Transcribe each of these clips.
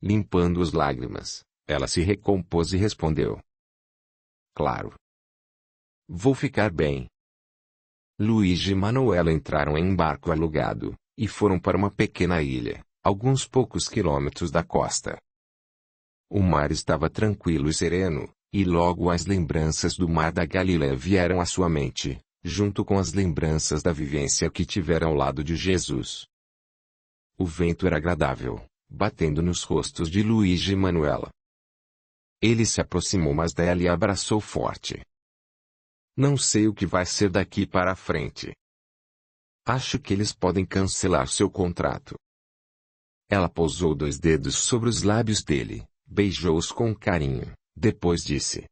Limpando as lágrimas, ela se recompôs e respondeu: Claro. Vou ficar bem. Luigi e Manuela entraram em um barco alugado, e foram para uma pequena ilha, alguns poucos quilômetros da costa. O mar estava tranquilo e sereno, e logo as lembranças do mar da Galileia vieram à sua mente, junto com as lembranças da vivência que tivera ao lado de Jesus. O vento era agradável, batendo nos rostos de Luigi e Manuela. Ele se aproximou mais dela e a abraçou forte. Não sei o que vai ser daqui para a frente. Acho que eles podem cancelar seu contrato. Ela pousou 2 dedos sobre os lábios dele, beijou-os com carinho, depois disse: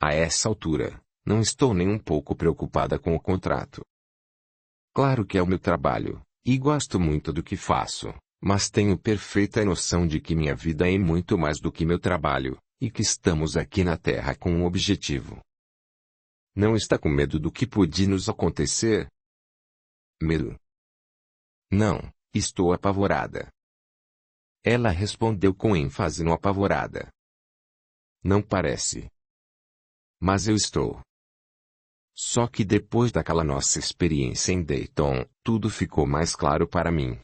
A essa altura, não estou nem um pouco preocupada com o contrato. Claro que é o meu trabalho, e gosto muito do que faço, mas tenho perfeita noção de que minha vida é muito mais do que meu trabalho, e que estamos aqui na Terra com um objetivo. Não está com medo do que pode nos acontecer? Medo? Não, estou apavorada. Ela respondeu com ênfase no apavorada. Não parece. Mas eu estou. Só que depois daquela nossa experiência em Dayton, tudo ficou mais claro para mim.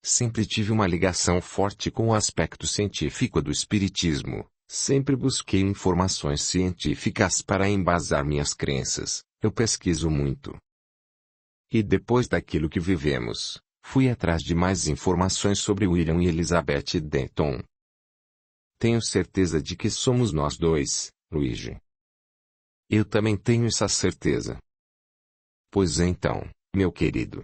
Sempre tive uma ligação forte com o aspecto científico do espiritismo, sempre busquei informações científicas para embasar minhas crenças, eu pesquiso muito. E depois daquilo que vivemos, fui atrás de mais informações sobre William e Elizabeth Denton. Tenho certeza de que somos nós dois, Luigi. Eu também tenho essa certeza. Pois então, meu querido.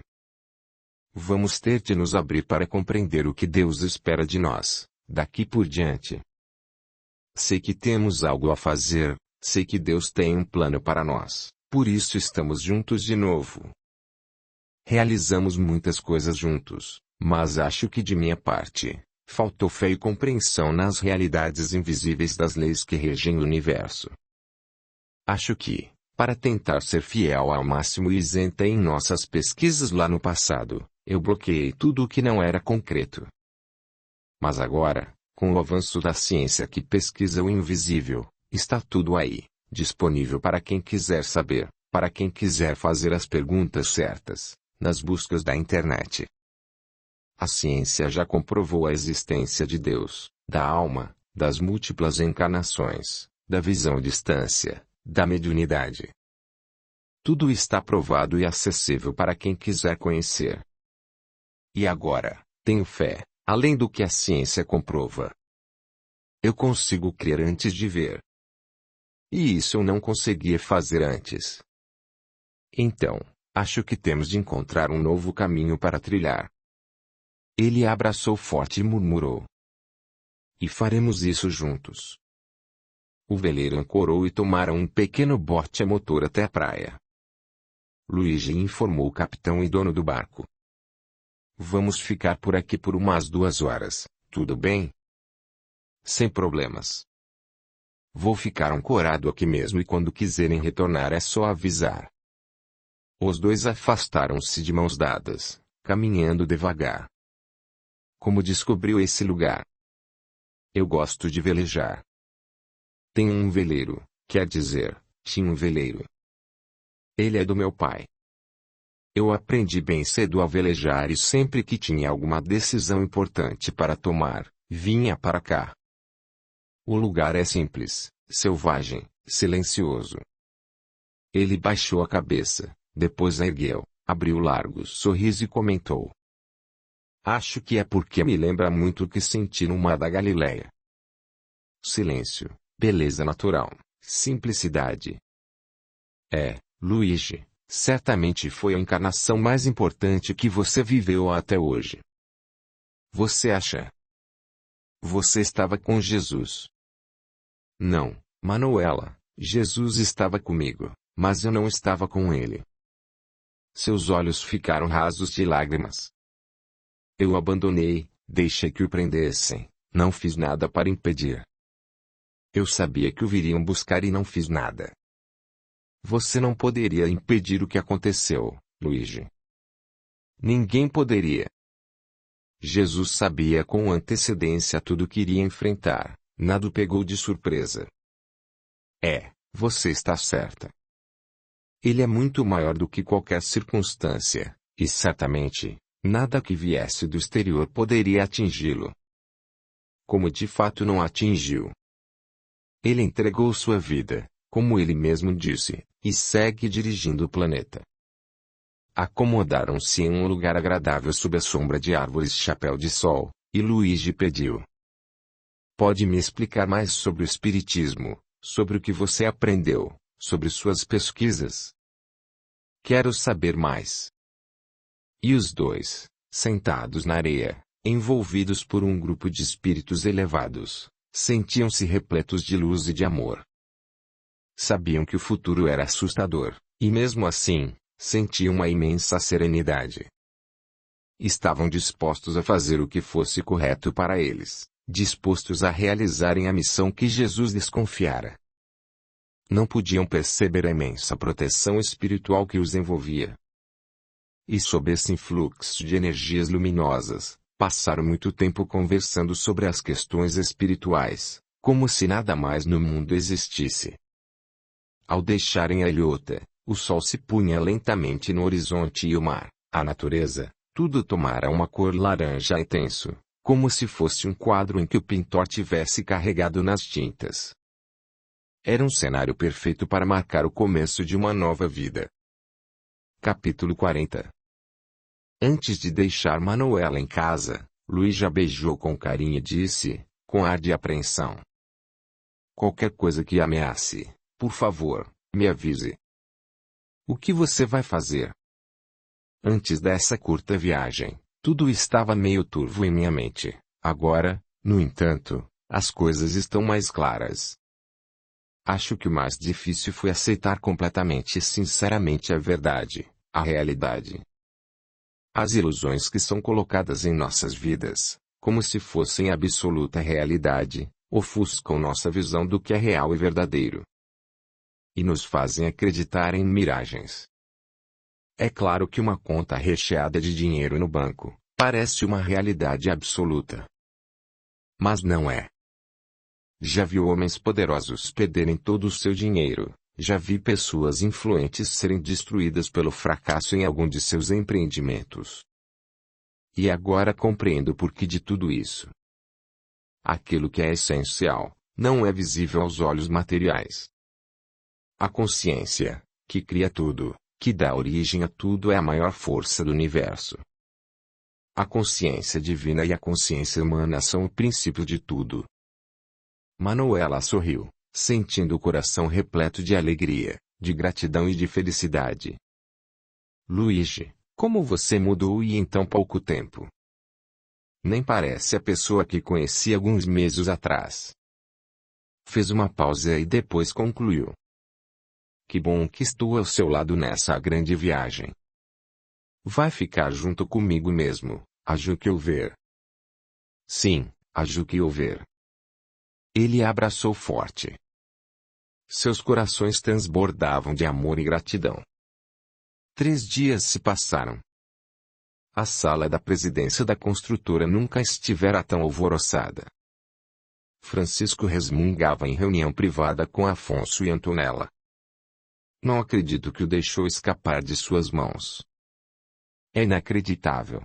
Vamos ter de nos abrir para compreender o que Deus espera de nós, daqui por diante. Sei que temos algo a fazer, sei que Deus tem um plano para nós, por isso estamos juntos de novo. Realizamos muitas coisas juntos, mas acho que de minha parte, faltou fé e compreensão nas realidades invisíveis das leis que regem o universo. Acho que, para tentar ser fiel ao máximo e isenta em nossas pesquisas lá no passado, eu bloqueei tudo o que não era concreto. Mas agora, com o avanço da ciência que pesquisa o invisível, está tudo aí, disponível para quem quiser saber, para quem quiser fazer as perguntas certas, nas buscas da internet. A ciência já comprovou a existência de Deus, da alma, das múltiplas encarnações, da visão à distância, da mediunidade. Tudo está provado e acessível para quem quiser conhecer. E agora, tenho fé, além do que a ciência comprova. Eu consigo crer antes de ver. E isso eu não conseguia fazer antes. Então, acho que temos de encontrar um novo caminho para trilhar. Ele a abraçou forte e murmurou: E faremos isso juntos. O veleiro ancorou e tomaram um pequeno bote a motor até a praia. Luigi informou o capitão e dono do barco: Vamos ficar por aqui por umas 2 horas, tudo bem? Sem problemas. Vou ficar ancorado aqui mesmo e quando quiserem retornar é só avisar. Os dois afastaram-se de mãos dadas, caminhando devagar. Como descobriu esse lugar? Eu gosto de velejar. Tenho um veleiro, quer dizer, tinha um veleiro. Ele é do meu pai. Eu aprendi bem cedo a velejar e sempre que tinha alguma decisão importante para tomar, vinha para cá. O lugar é simples, selvagem, silencioso. Ele baixou a cabeça, depois a ergueu, abriu largo sorriso e comentou: Acho que é porque me lembra muito o que senti no mar da Galileia. Silêncio, beleza natural, simplicidade. Luigi, certamente foi a encarnação mais importante que você viveu até hoje. Você acha? Você estava com Jesus. Não, Manuela, Jesus estava comigo, mas eu não estava com ele. Seus olhos ficaram rasos de lágrimas. Eu o abandonei, deixei que o prendessem, não fiz nada para impedir. Eu sabia que o viriam buscar e não fiz nada. Você não poderia impedir o que aconteceu, Luigi. Ninguém poderia. Jesus sabia com antecedência tudo o que iria enfrentar, nada o pegou de surpresa. Você está certa. Ele é muito maior do que qualquer circunstância, e certamente, nada que viesse do exterior poderia atingi-lo. Como de fato não atingiu. Ele entregou sua vida, como ele mesmo disse, e segue dirigindo o planeta. Acomodaram-se em um lugar agradável sob a sombra de árvores chapéu de sol, e Luigi pediu. Pode me explicar mais sobre o espiritismo, sobre o que você aprendeu, sobre suas pesquisas? Quero saber mais. E os dois, sentados na areia, envolvidos por um grupo de espíritos elevados, sentiam-se repletos de luz e de amor. Sabiam que o futuro era assustador, e mesmo assim, sentiam uma imensa serenidade. Estavam dispostos a fazer o que fosse correto para eles, dispostos a realizarem a missão que Jesus lhes confiara. Não podiam perceber a imensa proteção espiritual que os envolvia. E sob esse influxo de energias luminosas, passaram muito tempo conversando sobre as questões espirituais, como se nada mais no mundo existisse. Ao deixarem a ilhota, o sol se punha lentamente no horizonte e o mar, a natureza, tudo tomara uma cor laranja intenso, como se fosse um quadro em que o pintor tivesse carregado nas tintas. Era um cenário perfeito para marcar o começo de uma nova vida. Capítulo 40. Antes de deixar Manuela em casa, Luís a beijou com carinho e disse, com ar de apreensão. Qualquer coisa que ameace, por favor, me avise. O que você vai fazer? Antes dessa curta viagem, tudo estava meio turvo em minha mente. Agora, no entanto, as coisas estão mais claras. Acho que o mais difícil foi aceitar completamente e sinceramente a verdade, a realidade. As ilusões que são colocadas em nossas vidas, como se fossem absoluta realidade, ofuscam nossa visão do que é real e verdadeiro. E nos fazem acreditar em miragens. É claro que uma conta recheada de dinheiro no banco parece uma realidade absoluta. Mas não é. Já vi homens poderosos perderem todo o seu dinheiro, já vi pessoas influentes serem destruídas pelo fracasso em algum de seus empreendimentos. E agora compreendo o porquê de tudo isso. Aquilo que é essencial, não é visível aos olhos materiais. A consciência, que cria tudo, que dá origem a tudo, é a maior força do universo. A consciência divina e a consciência humana são o princípio de tudo. Manuela sorriu, sentindo o coração repleto de alegria, de gratidão e de felicidade. Luigi, como você mudou em tão pouco tempo? Nem parece a pessoa que conheci alguns meses atrás. Fez uma pausa e depois concluiu. Que bom que estou ao seu lado nessa grande viagem. Vai ficar junto comigo mesmo, acho que eu ver. Sim, acho que eu ver. Ele a abraçou forte. Seus corações transbordavam de amor e gratidão. 3 dias se passaram. A sala da presidência da construtora nunca estivera tão alvoroçada. Francisco resmungava em reunião privada com Afonso e Antonella. Não acredito que o deixou escapar de suas mãos. É inacreditável.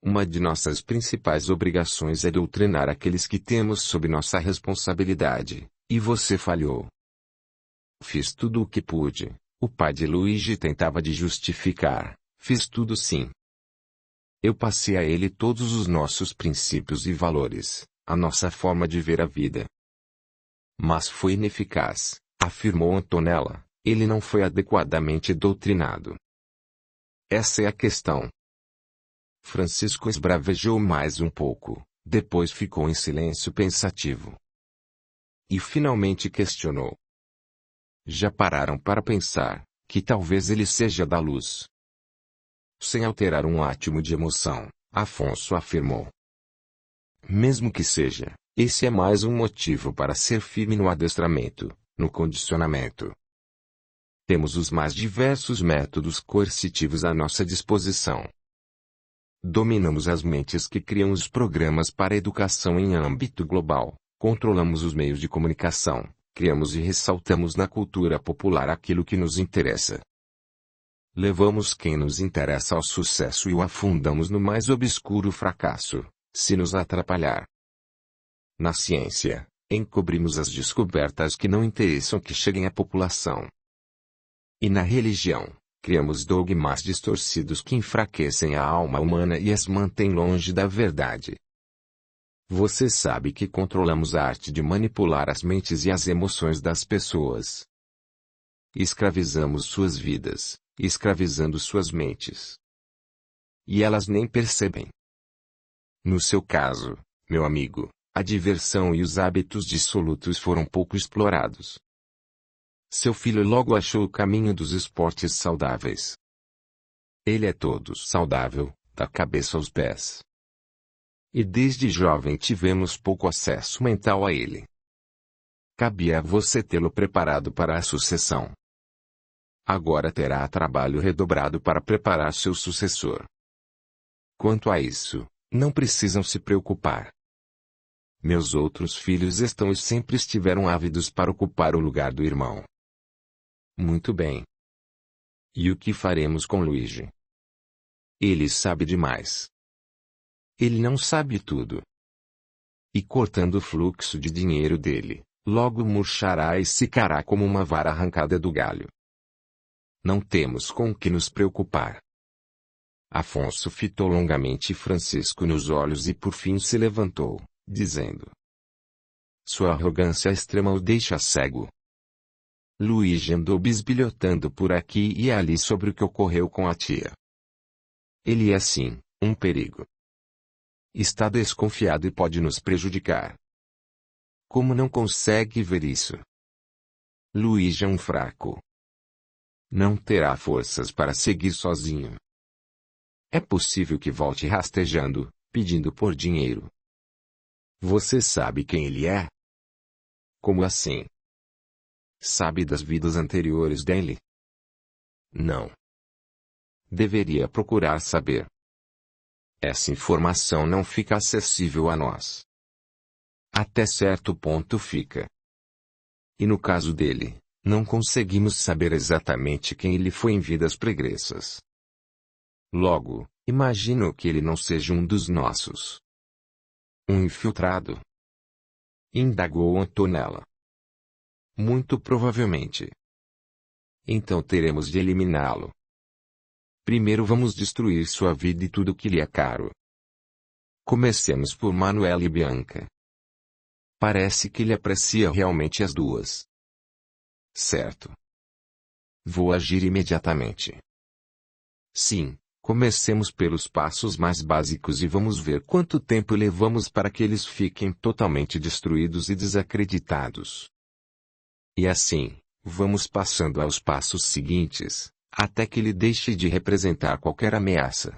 Uma de nossas principais obrigações é doutrinar aqueles que temos sob nossa responsabilidade, e você falhou. Fiz tudo o que pude, o pai de Luigi tentava de justificar, fiz tudo sim. Eu passei a ele todos os nossos princípios e valores, a nossa forma de ver a vida. Mas foi ineficaz, afirmou Antonella, ele não foi adequadamente doutrinado. Essa é a questão. Francisco esbravejou mais um pouco, depois ficou em silêncio pensativo. E finalmente questionou. Já pararam para pensar, que talvez ele seja da luz? Sem alterar um átimo de emoção, Afonso afirmou. Mesmo que seja, esse é mais um motivo para ser firme no adestramento, no condicionamento. Temos os mais diversos métodos coercitivos à nossa disposição. Dominamos as mentes que criam os programas para a educação em âmbito global, controlamos os meios de comunicação, criamos e ressaltamos na cultura popular aquilo que nos interessa. Levamos quem nos interessa ao sucesso e o afundamos no mais obscuro fracasso, se nos atrapalhar. Na ciência, encobrimos as descobertas que não interessam que cheguem à população. E na religião, criamos dogmas distorcidos que enfraquecem a alma humana e as mantêm longe da verdade. Você sabe que controlamos a arte de manipular as mentes e as emoções das pessoas. Escravizamos suas vidas, escravizando suas mentes. E elas nem percebem. No seu caso, meu amigo, a diversão e os hábitos dissolutos foram pouco explorados. Seu filho logo achou o caminho dos esportes saudáveis. Ele é todo saudável, da cabeça aos pés. E desde jovem tivemos pouco acesso mental a ele. Cabia a você tê-lo preparado para a sucessão. Agora terá trabalho redobrado para preparar seu sucessor. Quanto a isso, não precisam se preocupar. Meus outros filhos estão e sempre estiveram ávidos para ocupar o lugar do irmão. Muito bem. E o que faremos com Luigi? Ele sabe demais. Ele não sabe tudo. E cortando o fluxo de dinheiro dele, logo murchará e secará como uma vara arrancada do galho. Não temos com o que nos preocupar. Afonso fitou longamente Francisco nos olhos e por fim se levantou, dizendo: Sua arrogância extrema o deixa cego. Luigi andou bisbilhotando por aqui e ali sobre o que ocorreu com a tia. Ele é sim, um perigo. Está desconfiado e pode nos prejudicar. Como não consegue ver isso? Luigi é um fraco. Não terá forças para seguir sozinho. É possível que volte rastejando, pedindo por dinheiro. Você sabe quem ele é? Como assim? Sabe das vidas anteriores dele? Não. Deveria procurar saber. Essa informação não fica acessível a nós. Até certo ponto fica. E no caso dele, não conseguimos saber exatamente quem ele foi em vidas pregressas. Logo, imagino que ele não seja um dos nossos. Um infiltrado? Indagou Antonella. Muito provavelmente. Então teremos de eliminá-lo. Primeiro vamos destruir sua vida e tudo que lhe é caro. Comecemos por Manuela e Bianca. Parece que ele aprecia realmente as duas. Certo. Vou agir imediatamente. Sim, comecemos pelos passos mais básicos e vamos ver quanto tempo levamos para que eles fiquem totalmente destruídos e desacreditados. E assim, vamos passando aos passos seguintes, até que ele deixe de representar qualquer ameaça.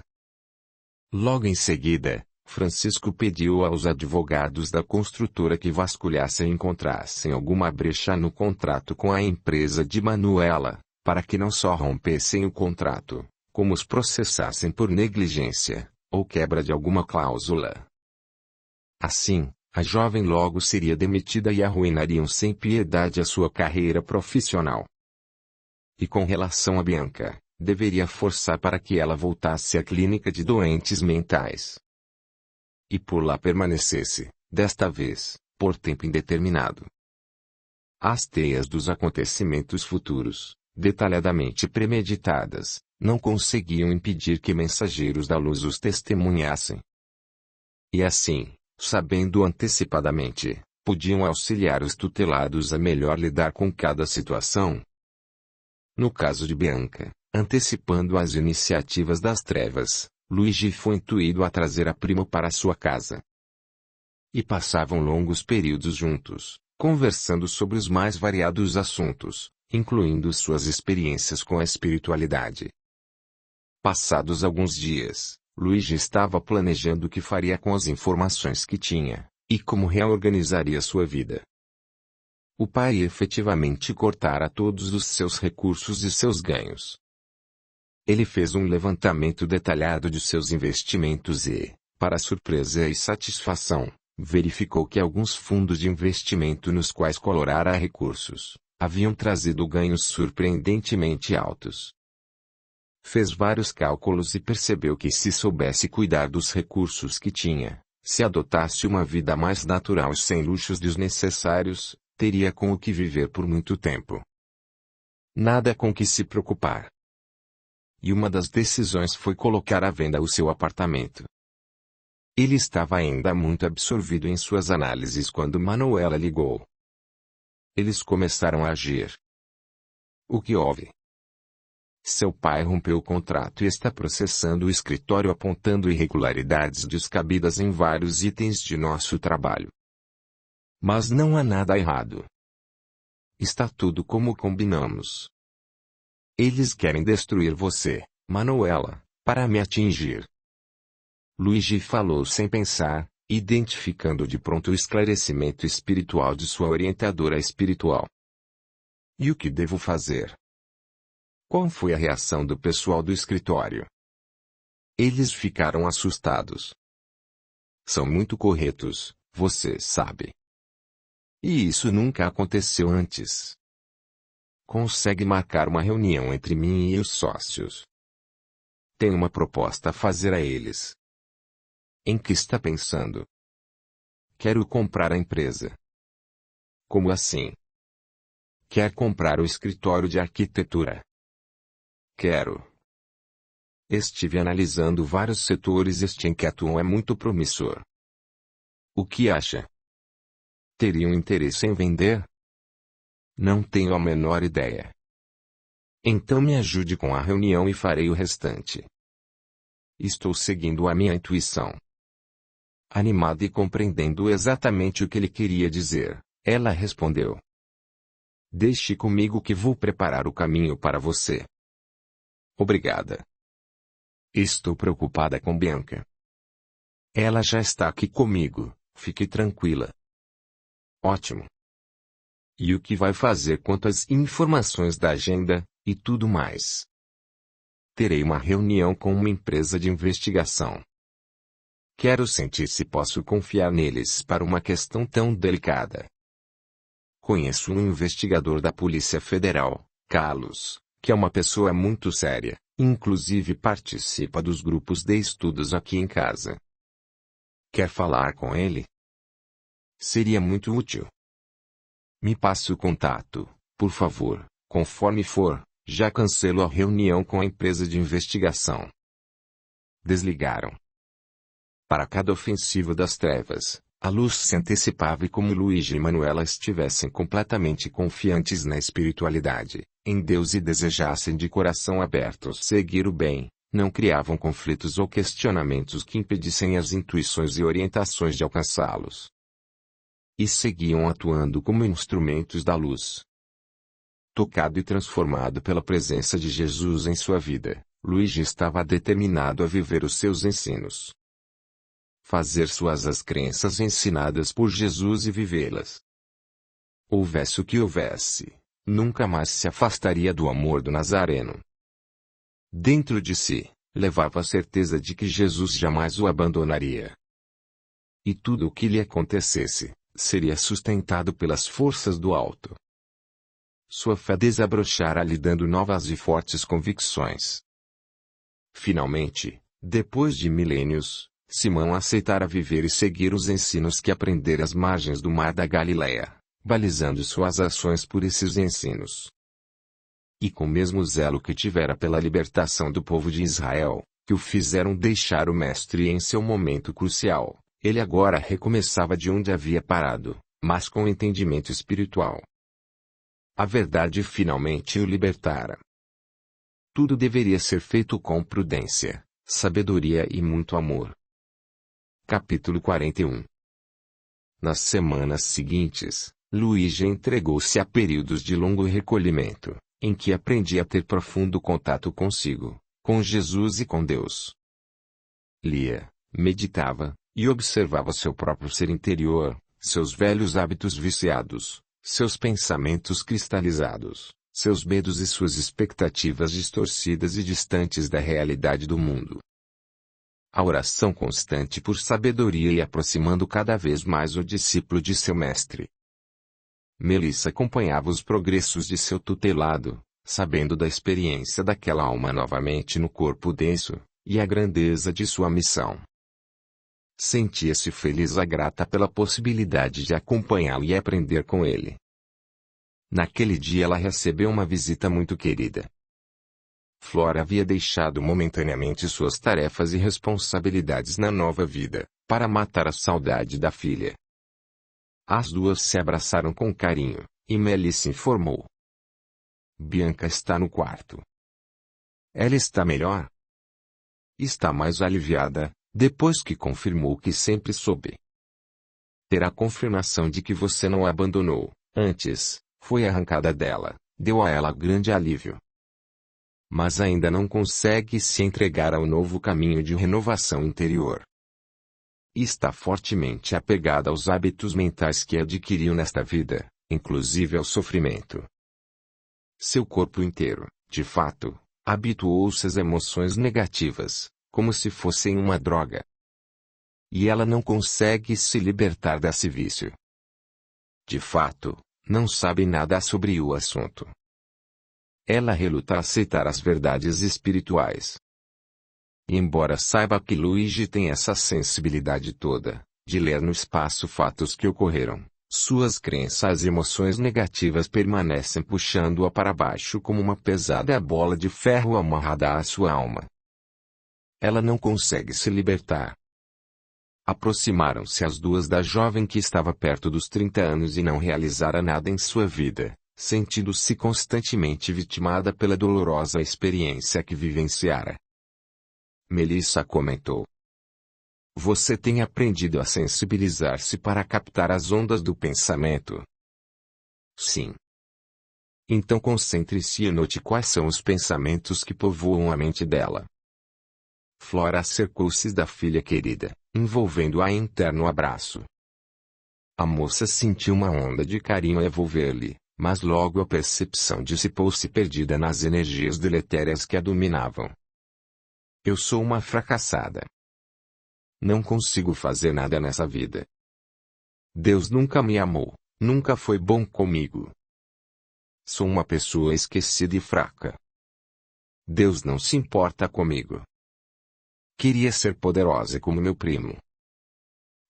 Logo em seguida, Francisco pediu aos advogados da construtora que vasculhassem e encontrassem alguma brecha no contrato com a empresa de Manuela, para que não só rompessem o contrato, como os processassem por negligência, ou quebra de alguma cláusula. Assim, a jovem logo seria demitida e arruinariam sem piedade a sua carreira profissional. E com relação a Bianca, deveria forçar para que ela voltasse à clínica de doentes mentais. E por lá permanecesse, desta vez, por tempo indeterminado. As teias dos acontecimentos futuros, detalhadamente premeditadas, não conseguiam impedir que mensageiros da luz os testemunhassem. E assim, sabendo antecipadamente, podiam auxiliar os tutelados a melhor lidar com cada situação. No caso de Bianca, antecipando as iniciativas das trevas, Luigi foi intuído a trazer a prima para sua casa. E passavam longos períodos juntos, conversando sobre os mais variados assuntos, incluindo suas experiências com a espiritualidade. Passados alguns dias, Luigi estava planejando o que faria com as informações que tinha, e como reorganizaria sua vida. O pai efetivamente cortara todos os seus recursos e seus ganhos. Ele fez um levantamento detalhado de seus investimentos e, para surpresa e satisfação, verificou que alguns fundos de investimento nos quais colorara recursos, haviam trazido ganhos surpreendentemente altos. Fez vários cálculos e percebeu que se soubesse cuidar dos recursos que tinha, se adotasse uma vida mais natural e sem luxos desnecessários, teria com o que viver por muito tempo. Nada com que se preocupar. E uma das decisões foi colocar à venda o seu apartamento. Ele estava ainda muito absorvido em suas análises quando Manuela ligou. Eles começaram a agir. O que houve? Seu pai rompeu o contrato e está processando o escritório apontando irregularidades descabidas em vários itens de nosso trabalho. Mas não há nada errado. Está tudo como combinamos. Eles querem destruir você, Manuela, para me atingir. Luigi falou sem pensar, identificando de pronto o esclarecimento espiritual de sua orientadora espiritual. E o que devo fazer? Qual foi a reação do pessoal do escritório? Eles ficaram assustados. São muito corretos, você sabe. E isso nunca aconteceu antes. Consegue marcar uma reunião entre mim e os sócios. Tenho uma proposta a fazer a eles. Em que está pensando? Quero comprar a empresa. Como assim? Quer comprar o escritório de arquitetura? Quero. Estive analisando vários setores e este em que atuam é muito promissor. O que acha? Teriam interesse em vender? Não tenho a menor ideia. Então me ajude com a reunião e farei o restante. Estou seguindo a minha intuição. Animada e compreendendo exatamente o que ele queria dizer, ela respondeu. Deixe comigo que vou preparar o caminho para você. Obrigada. Estou preocupada com Bianca. Ela já está aqui comigo, fique tranquila. Ótimo. E o que vai fazer quanto às informações da agenda, e tudo mais? Terei uma reunião com uma empresa de investigação. Quero sentir se posso confiar neles para uma questão tão delicada. Conheço um investigador da Polícia Federal, Carlos, que é uma pessoa muito séria, inclusive participa dos grupos de estudos aqui em casa. Quer falar com ele? Seria muito útil. Me passe o contato, por favor, conforme for, já cancelo a reunião com a empresa de investigação. Desligaram. Para cada ofensiva das trevas, a luz se antecipava e como Luigi e Manuela estivessem completamente confiantes na espiritualidade, em Deus e desejassem de coração aberto seguir o bem, não criavam conflitos ou questionamentos que impedissem as intuições e orientações de alcançá-los. E seguiam atuando como instrumentos da luz. Tocado e transformado pela presença de Jesus em sua vida, Luigi estava determinado a viver os seus ensinos. Fazer suas as crenças ensinadas por Jesus e vivê-las. Houvesse o que houvesse, nunca mais se afastaria do amor do Nazareno. Dentro de si, levava a certeza de que Jesus jamais o abandonaria. E tudo o que lhe acontecesse, seria sustentado pelas forças do alto. Sua fé desabrochara lhe dando novas e fortes convicções. Finalmente, depois de milênios, Simão aceitara viver e seguir os ensinos que aprendera às margens do mar da Galileia, balizando suas ações por esses ensinos. E com o mesmo zelo que tivera pela libertação do povo de Israel, que o fizeram deixar o Mestre em seu momento crucial, ele agora recomeçava de onde havia parado, mas com entendimento espiritual. A verdade finalmente o libertara. Tudo deveria ser feito com prudência, sabedoria e muito amor. Capítulo 41. Nas semanas seguintes, Luigi entregou-se a períodos de longo recolhimento, em que aprendia a ter profundo contato consigo, com Jesus e com Deus. Lia, meditava, e observava seu próprio ser interior, seus velhos hábitos viciados, seus pensamentos cristalizados, seus medos e suas expectativas distorcidas e distantes da realidade do mundo. A oração constante por sabedoria e aproximando cada vez mais o discípulo de seu mestre. Melissa acompanhava os progressos de seu tutelado, sabendo da experiência daquela alma novamente no corpo denso, e a grandeza de sua missão. Sentia-se feliz e grata pela possibilidade de acompanhá-lo e aprender com ele. Naquele dia ela recebeu uma visita muito querida. Flora havia deixado momentaneamente suas tarefas e responsabilidades na nova vida, para matar a saudade da filha. As duas se abraçaram com carinho, e Melissa informou. Bianca está no quarto. Ela está melhor? Está mais aliviada, depois que confirmou o que sempre soube. Terá confirmação de que você não a abandonou, antes, foi arrancada dela, deu a ela grande alívio. Mas ainda não consegue se entregar ao novo caminho de renovação interior. E está fortemente apegada aos hábitos mentais que adquiriu nesta vida, inclusive ao sofrimento. Seu corpo inteiro, de fato, habituou-se às emoções negativas, como se fossem uma droga. E ela não consegue se libertar desse vício. De fato, não sabe nada sobre o assunto. Ela reluta a aceitar as verdades espirituais. E embora saiba que Luigi tem essa sensibilidade toda, de ler no espaço fatos que ocorreram, suas crenças e emoções negativas permanecem puxando-a para baixo como uma pesada bola de ferro amarrada à sua alma. Ela não consegue se libertar. Aproximaram-se as duas da jovem que estava perto dos 30 anos e não realizara nada em sua vida, sentindo-se constantemente vitimada pela dolorosa experiência que vivenciara. Melissa comentou. Você tem aprendido a sensibilizar-se para captar as ondas do pensamento? Sim. Então concentre-se e note quais são os pensamentos que povoam a mente dela. Flora acercou-se da filha querida, envolvendo-a em terno abraço. A moça sentiu uma onda de carinho a envolver-lhe, mas logo a percepção dissipou-se perdida nas energias deletérias que a dominavam. Eu sou uma fracassada. Não consigo fazer nada nessa vida. Deus nunca me amou, nunca foi bom comigo. Sou uma pessoa esquecida e fraca. Deus não se importa comigo. Queria ser poderosa como meu primo.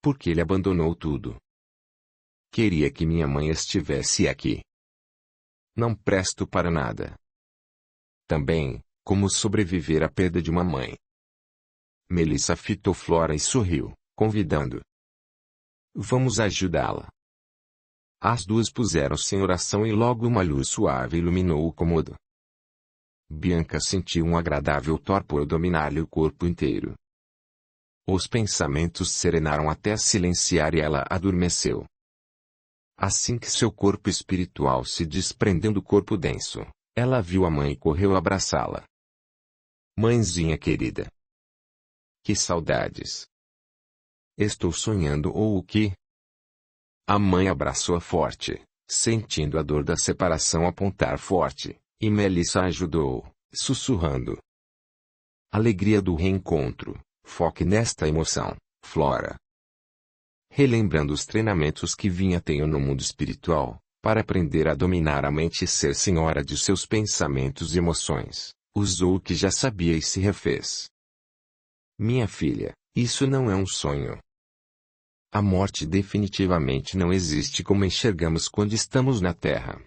Por que ele abandonou tudo? Queria que minha mãe estivesse aqui. Não presto para nada. Também, como sobreviver à perda de uma mãe? Melissa fitou Flora e sorriu, convidando. Vamos ajudá-la. As duas puseram-se em oração e logo uma luz suave iluminou o cômodo. Bianca sentiu um agradável torpor dominar-lhe o corpo inteiro. Os pensamentos serenaram até silenciar e ela adormeceu. Assim que seu corpo espiritual se desprendeu do corpo denso, ela viu a mãe e correu abraçá-la. Mãezinha querida. Que saudades. Estou sonhando ou o quê? A mãe abraçou-a forte, sentindo a dor da separação apontar forte, e Melissa ajudou, sussurrando. Alegria do reencontro, foque nesta emoção, Flora. Relembrando os treinamentos que vinha tendo no mundo espiritual, para aprender a dominar a mente e ser senhora de seus pensamentos e emoções, usou o que já sabia e se refez. Minha filha, isso não é um sonho. A morte definitivamente não existe como enxergamos quando estamos na Terra.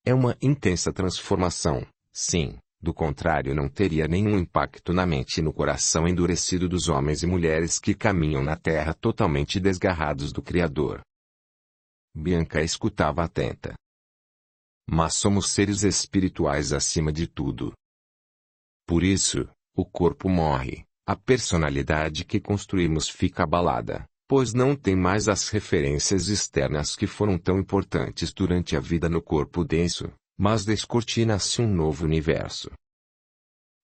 É uma intensa transformação, sim, do contrário não teria nenhum impacto na mente e no coração endurecido dos homens e mulheres que caminham na Terra totalmente desgarrados do Criador. Bianca escutava atenta. Mas somos seres espirituais acima de tudo. Por isso, o corpo morre, a personalidade que construímos fica abalada, pois não tem mais as referências externas que foram tão importantes durante a vida no corpo denso, mas descortina-se um novo universo.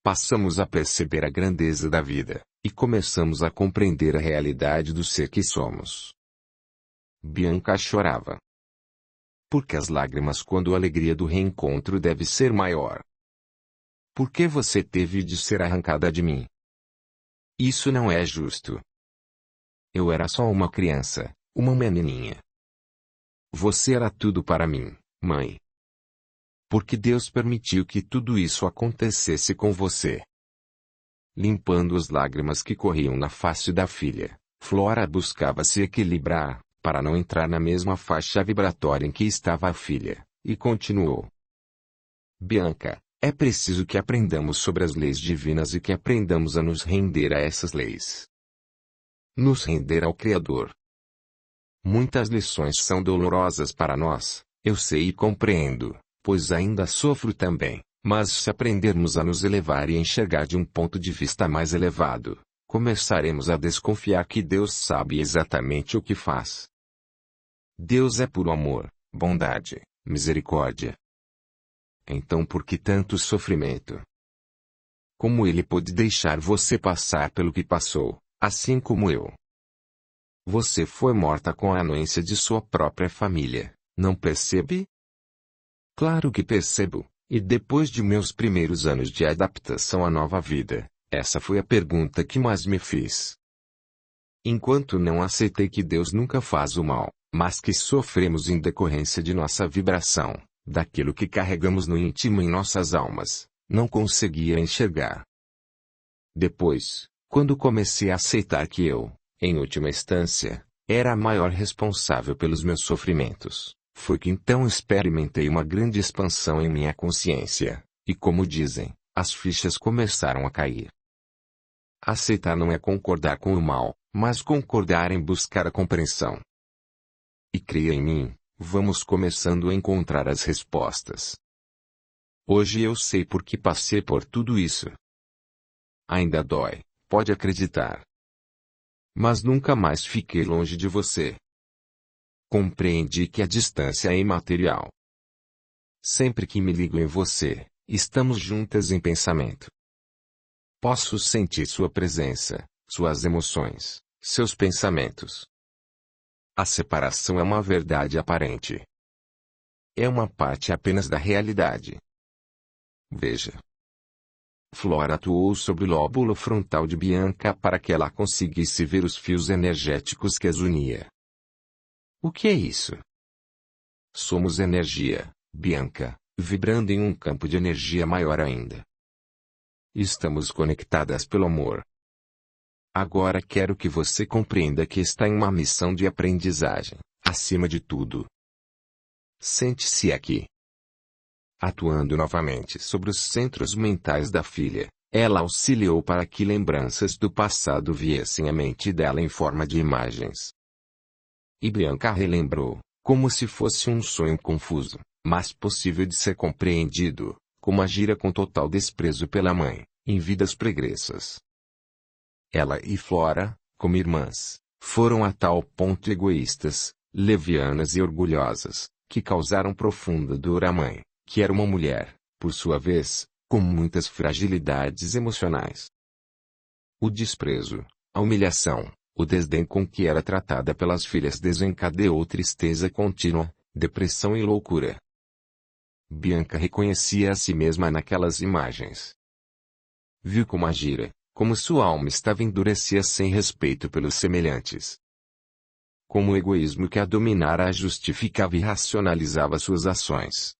Passamos a perceber a grandeza da vida, e começamos a compreender a realidade do ser que somos. Bianca chorava. Porque as lágrimas quando a alegria do reencontro deve ser maior. Por que você teve de ser arrancada de mim? Isso não é justo. Eu era só uma criança, uma menininha. Você era tudo para mim, mãe. Porque Deus permitiu que tudo isso acontecesse com você. Limpando as lágrimas que corriam na face da filha, Flora buscava se equilibrar, para não entrar na mesma faixa vibratória em que estava a filha, e continuou. Bianca, é preciso que aprendamos sobre as leis divinas e que aprendamos a nos render a essas leis. Nos render ao Criador. Muitas lições são dolorosas para nós, eu sei e compreendo, pois ainda sofro também, mas se aprendermos a nos elevar e enxergar de um ponto de vista mais elevado, começaremos a desconfiar que Deus sabe exatamente o que faz. Deus é puro amor, bondade, misericórdia. Então por que tanto sofrimento? Como Ele pôde deixar você passar pelo que passou, assim como eu? Você foi morta com a anuência de sua própria família, não percebe? Claro que percebo, e depois de meus primeiros anos de adaptação à nova vida, essa foi a pergunta que mais me fiz. Enquanto não aceitei que Deus nunca faz o mal, mas que sofremos em decorrência de nossa vibração, daquilo que carregamos no íntimo em nossas almas, não conseguia enxergar. Depois, quando comecei a aceitar que eu, em última instância, era a maior responsável pelos meus sofrimentos, foi que então experimentei uma grande expansão em minha consciência, e como dizem, as fichas começaram a cair. Aceitar não é concordar com o mal, mas concordar em buscar a compreensão. E creia em mim, vamos começando a encontrar as respostas. Hoje eu sei por que passei por tudo isso. Ainda dói, pode acreditar. Mas nunca mais fiquei longe de você. Compreendi que a distância é imaterial. Sempre que me ligo em você, estamos juntas em pensamento. Posso sentir sua presença, suas emoções, seus pensamentos. A separação é uma verdade aparente. É uma parte apenas da realidade. Veja. Flora atuou sobre o lóbulo frontal de Bianca para que ela conseguisse ver os fios energéticos que as unia. O que é isso? Somos energia, Bianca, vibrando em um campo de energia maior ainda. Estamos conectadas pelo amor. Agora quero que você compreenda que está em uma missão de aprendizagem, acima de tudo. Sente-se aqui. Atuando novamente sobre os centros mentais da filha, ela auxiliou para que lembranças do passado viessem à mente dela em forma de imagens. E Bianca relembrou, como se fosse um sonho confuso, mas possível de ser compreendido, como agira com total desprezo pela mãe, em vidas pregressas. Ela e Flora, como irmãs, foram a tal ponto egoístas, levianas e orgulhosas, que causaram profunda dor à mãe, que era uma mulher, por sua vez, com muitas fragilidades emocionais. O desprezo, a humilhação, o desdém com que era tratada pelas filhas desencadeou tristeza contínua, depressão e loucura. Bianca reconhecia a si mesma naquelas imagens. Viu como agira, como sua alma estava endurecida sem respeito pelos semelhantes. Como o egoísmo que a dominara a justificava e racionalizava suas ações.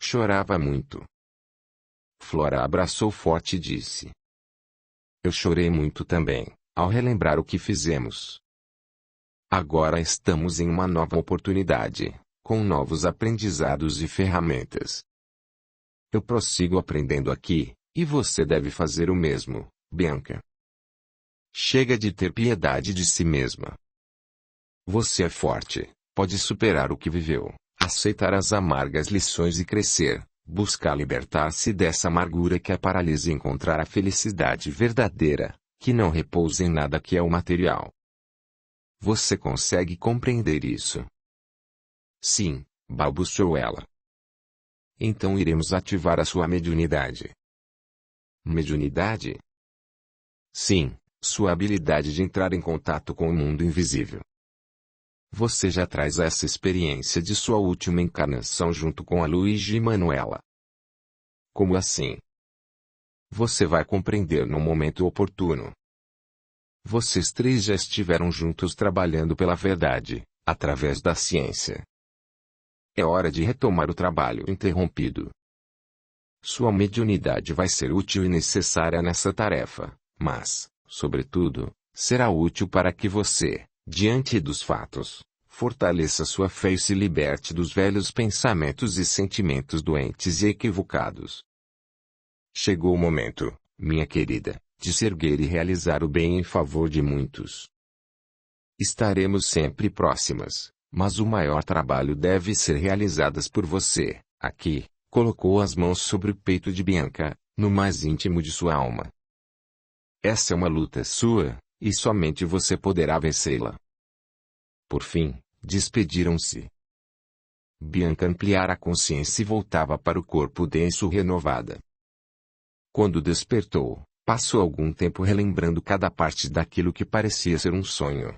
Chorava muito. Flora abraçou forte e disse. Eu chorei muito também, ao relembrar o que fizemos. Agora estamos em uma nova oportunidade, com novos aprendizados e ferramentas. Eu prossigo aprendendo aqui, e você deve fazer o mesmo, Bianca. Chega de ter piedade de si mesma. Você é forte, pode superar o que viveu, aceitar as amargas lições e crescer, buscar libertar-se dessa amargura que a paralisa e encontrar a felicidade verdadeira, que não repousa em nada que é o material. Você consegue compreender isso? Sim, balbuciou ela. Então iremos ativar a sua mediunidade. Mediunidade? Sim, sua habilidade de entrar em contato com o mundo invisível. Você já traz essa experiência de sua última encarnação junto com a Luigi e Manuela. Como assim? Você vai compreender no momento oportuno. Vocês três já estiveram juntos trabalhando pela verdade, através da ciência. É hora de retomar o trabalho interrompido. Sua mediunidade vai ser útil e necessária nessa tarefa, mas, sobretudo, será útil para que você, diante dos fatos, fortaleça sua fé e se liberte dos velhos pensamentos e sentimentos doentes e equivocados. Chegou o momento, minha querida, de se erguer e realizar o bem em favor de muitos. Estaremos sempre próximas, mas o maior trabalho deve ser realizado por você, aqui. Colocou as mãos sobre o peito de Bianca, no mais íntimo de sua alma. Essa é uma luta sua, e somente você poderá vencê-la. Por fim, despediram-se. Bianca ampliara a consciência e voltava para o corpo denso renovada. Quando despertou, passou algum tempo relembrando cada parte daquilo que parecia ser um sonho.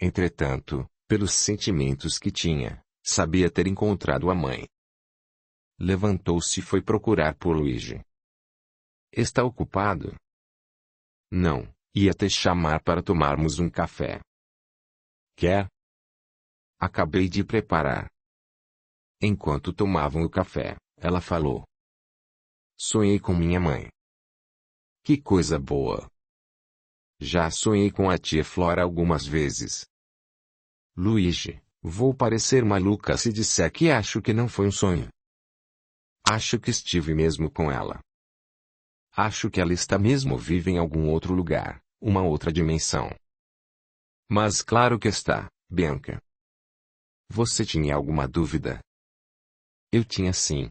Entretanto, pelos sentimentos que tinha, sabia ter encontrado a mãe. Levantou-se e foi procurar por Luigi. Está ocupado? Não, ia te chamar para tomarmos um café. Quer? Acabei de preparar. Enquanto tomavam o café, ela falou. Sonhei com minha mãe. Que coisa boa! Já sonhei com a tia Flora algumas vezes. Luigi, vou parecer maluca se disser que acho que não foi um sonho. Acho que estive mesmo com ela. Acho que ela está mesmo viva em algum outro lugar, uma outra dimensão. Mas claro que está, Bianca. Você tinha alguma dúvida? Eu tinha sim.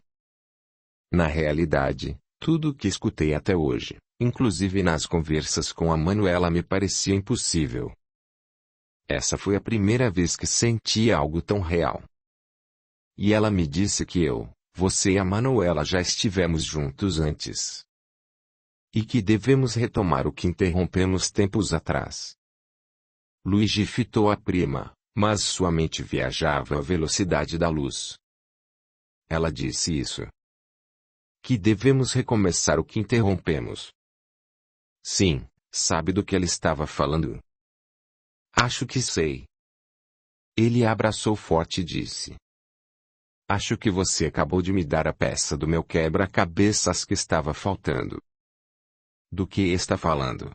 Na realidade, tudo o que escutei até hoje, inclusive nas conversas com a Manuela, me parecia impossível. Essa foi a primeira vez que senti algo tão real. E ela me disse que você e a Manuela já estivemos juntos antes. E que devemos retomar o que interrompemos tempos atrás. Luigi fitou a prima, mas sua mente viajava à velocidade da luz. Ela disse isso. Que devemos recomeçar o que interrompemos. Sim, sabe do que ela estava falando? Acho que sei. Ele a abraçou forte e disse. Acho que você acabou de me dar a peça do meu quebra-cabeças que estava faltando. Do que está falando?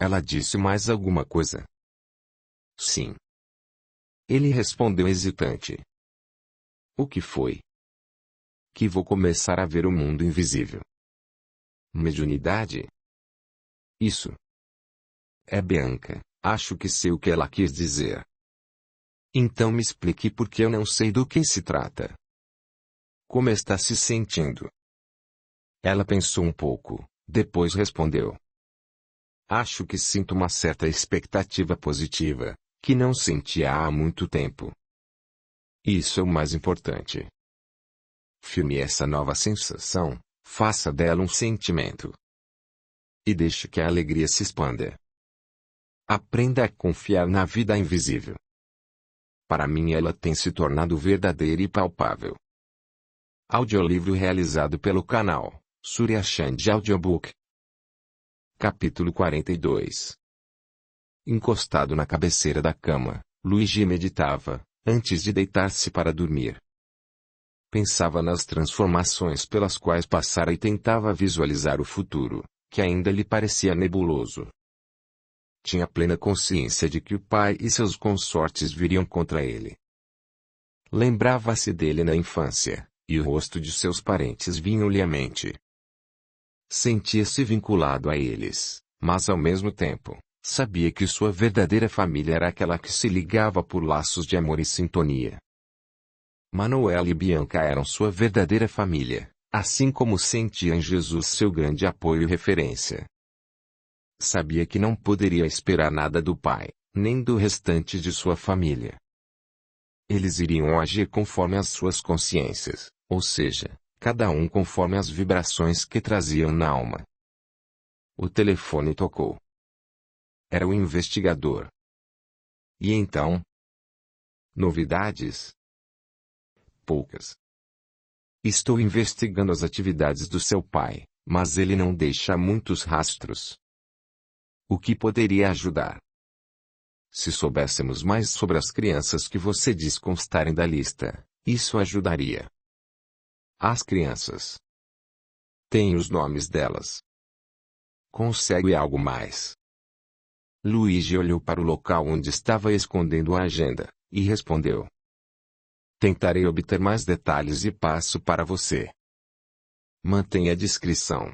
Ela disse mais alguma coisa? Sim. Ele respondeu hesitante. O que foi? Que vou começar a ver o mundo invisível. Mediunidade? Isso. É Bianca, acho que sei o que ela quis dizer. Então me explique porque eu não sei do que se trata. Como está se sentindo? Ela pensou um pouco, depois respondeu. Acho que sinto uma certa expectativa positiva, que não sentia há muito tempo. Isso é o mais importante. Filme essa nova sensação, faça dela um sentimento. E deixe que a alegria se expanda. Aprenda a confiar na vida invisível. Para mim ela tem se tornado verdadeira e palpável. Audiolivro realizado pelo canal Surya Chand Audiobook. Capítulo 42. Encostado na cabeceira da cama, Luigi meditava, antes de deitar-se para dormir. Pensava nas transformações pelas quais passara e tentava visualizar o futuro, que ainda lhe parecia nebuloso. Tinha plena consciência de que o pai e seus consortes viriam contra ele. Lembrava-se dele na infância, e o rosto de seus parentes vinham-lhe à mente. Sentia-se vinculado a eles, mas ao mesmo tempo, sabia que sua verdadeira família era aquela que se ligava por laços de amor e sintonia. Manuela e Bianca eram sua verdadeira família, assim como sentia em Jesus seu grande apoio e referência. Sabia que não poderia esperar nada do pai, nem do restante de sua família. Eles iriam agir conforme as suas consciências, ou seja, cada um conforme as vibrações que traziam na alma. O telefone tocou. Era o investigador. E então? Novidades? Poucas. Estou investigando as atividades do seu pai, mas ele não deixa muitos rastros. O que poderia ajudar? Se soubéssemos mais sobre as crianças que você diz constarem da lista, isso ajudaria. As crianças. Tem os nomes delas. Consegue algo mais? Luigi olhou para o local onde estava escondendo a agenda, e respondeu. Tentarei obter mais detalhes e passo para você. Mantenha a discrição.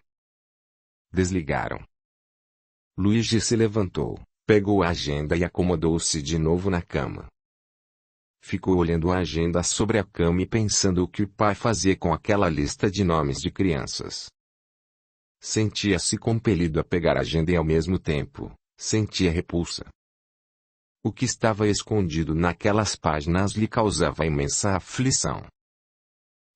Desligaram. Luigi se levantou, pegou a agenda e acomodou-se de novo na cama. Ficou olhando a agenda sobre a cama e pensando o que o pai fazia com aquela lista de nomes de crianças. Sentia-se compelido a pegar a agenda e ao mesmo tempo, sentia repulsa. O que estava escondido naquelas páginas lhe causava imensa aflição.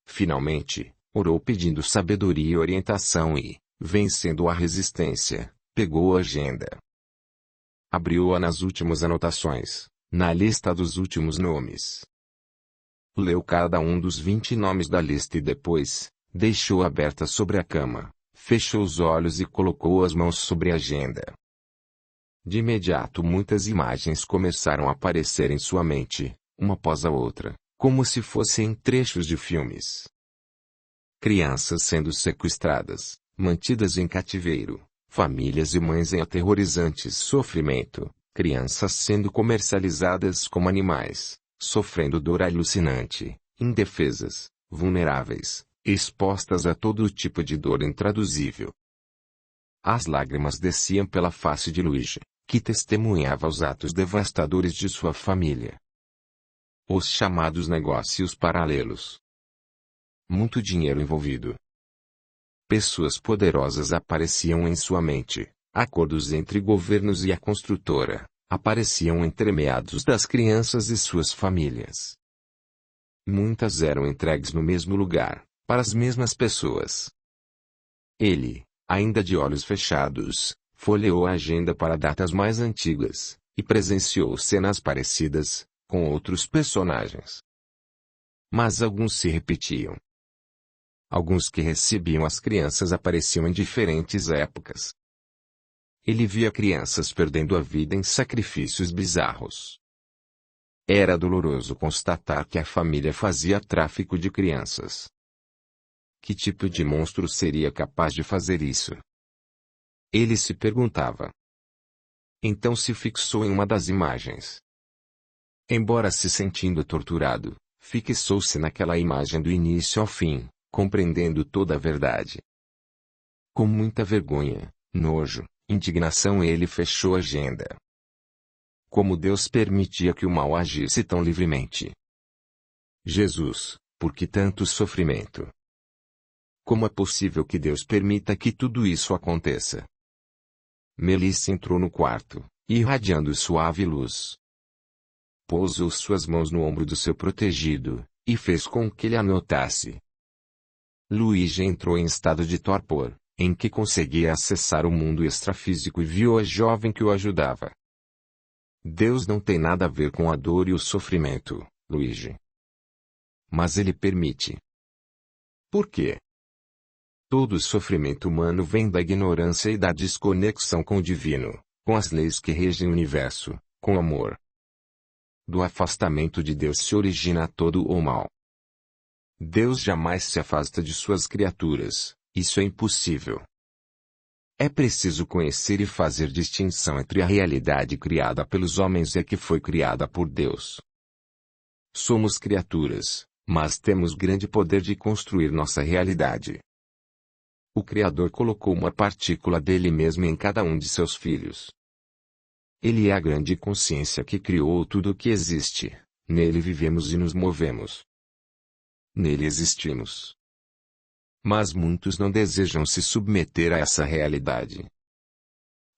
Finalmente, orou pedindo sabedoria e orientação e, vencendo a resistência, pegou a agenda. Abriu-a nas últimas anotações, na lista dos últimos nomes. Leu cada um dos 20 nomes da lista e depois, deixou-a aberta sobre a cama, fechou os olhos e colocou as mãos sobre a agenda. De imediato muitas imagens começaram a aparecer em sua mente, uma após a outra, como se fossem trechos de filmes. Crianças sendo sequestradas, mantidas em cativeiro, famílias e mães em aterrorizante sofrimento, crianças sendo comercializadas como animais, sofrendo dor alucinante, indefesas, vulneráveis, expostas a todo tipo de dor intraduzível. As lágrimas desciam pela face de Luigi, que testemunhava os atos devastadores de sua família. Os chamados negócios paralelos. Muito dinheiro envolvido. Pessoas poderosas apareciam em sua mente, acordos entre governos e a construtora, apareciam entremeados das crianças e suas famílias. Muitas eram entregues no mesmo lugar, para as mesmas pessoas. Ele, ainda de olhos fechados, folheou a agenda para datas mais antigas, e presenciou cenas parecidas, com outros personagens. Mas alguns se repetiam. Alguns que recebiam as crianças apareciam em diferentes épocas. Ele via crianças perdendo a vida em sacrifícios bizarros. Era doloroso constatar que a família fazia tráfico de crianças. Que tipo de monstro seria capaz de fazer isso? Ele se perguntava. Então se fixou em uma das imagens. Embora se sentindo torturado, fixou-se naquela imagem do início ao fim, compreendendo toda a verdade. Com muita vergonha, nojo, indignação ele fechou a agenda. Como Deus permitia que o mal agisse tão livremente? Jesus, por que tanto sofrimento? Como é possível que Deus permita que tudo isso aconteça? Melissa entrou no quarto, irradiando suave luz. Pousou suas mãos no ombro do seu protegido, e fez com que ele anotasse. Luigi entrou em estado de torpor, em que conseguia acessar o mundo extrafísico e viu a jovem que o ajudava. Deus não tem nada a ver com a dor e o sofrimento, Luigi. Mas ele permite. Por quê? Todo sofrimento humano vem da ignorância e da desconexão com o divino, com as leis que regem o universo, com o amor. Do afastamento de Deus se origina todo o mal. Deus jamais se afasta de suas criaturas, isso é impossível. É preciso conhecer e fazer distinção entre a realidade criada pelos homens e a que foi criada por Deus. Somos criaturas, mas temos grande poder de construir nossa realidade. O Criador colocou uma partícula dele mesmo em cada um de seus filhos. Ele é a grande consciência que criou tudo o que existe, nele vivemos e nos movemos. Nele existimos. Mas muitos não desejam se submeter a essa realidade.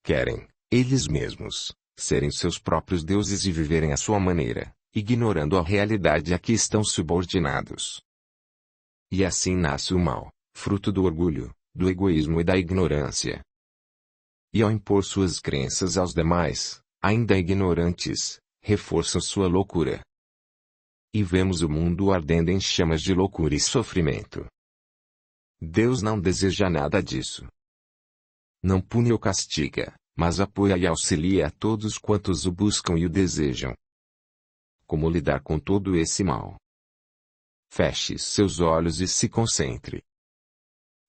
Querem, eles mesmos, serem seus próprios deuses e viverem à sua maneira, ignorando a realidade a que estão subordinados. E assim nasce o mal, fruto do orgulho, do egoísmo e da ignorância. E ao impor suas crenças aos demais, ainda ignorantes, reforçam sua loucura. E vemos o mundo ardendo em chamas de loucura e sofrimento. Deus não deseja nada disso. Não pune ou castiga, mas apoia e auxilia a todos quantos o buscam e o desejam. Como lidar com todo esse mal? Feche seus olhos e se concentre.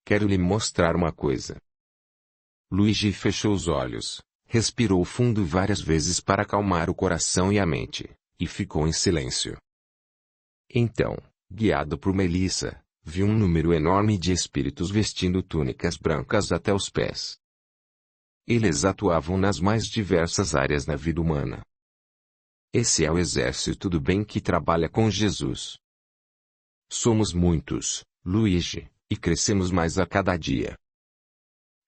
Quero lhe mostrar uma coisa. Luigi fechou os olhos, respirou fundo várias vezes para acalmar o coração e a mente, e ficou em silêncio. Então, guiado por Melissa, viu um número enorme de espíritos vestindo túnicas brancas até os pés. Eles atuavam nas mais diversas áreas da vida humana. Esse é o exército do bem que trabalha com Jesus. Somos muitos, Luigi, e crescemos mais a cada dia.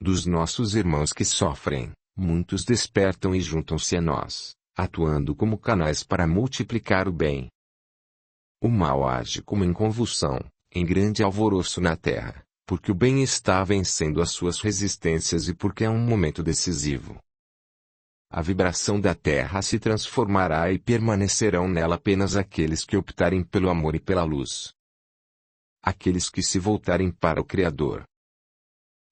Dos nossos irmãos que sofrem, muitos despertam e juntam-se a nós, atuando como canais para multiplicar o bem. O mal age como em convulsão, em grande alvoroço na terra, porque o bem está vencendo as suas resistências e porque é um momento decisivo. A vibração da terra se transformará e permanecerão nela apenas aqueles que optarem pelo amor e pela luz. Aqueles que se voltarem para o Criador.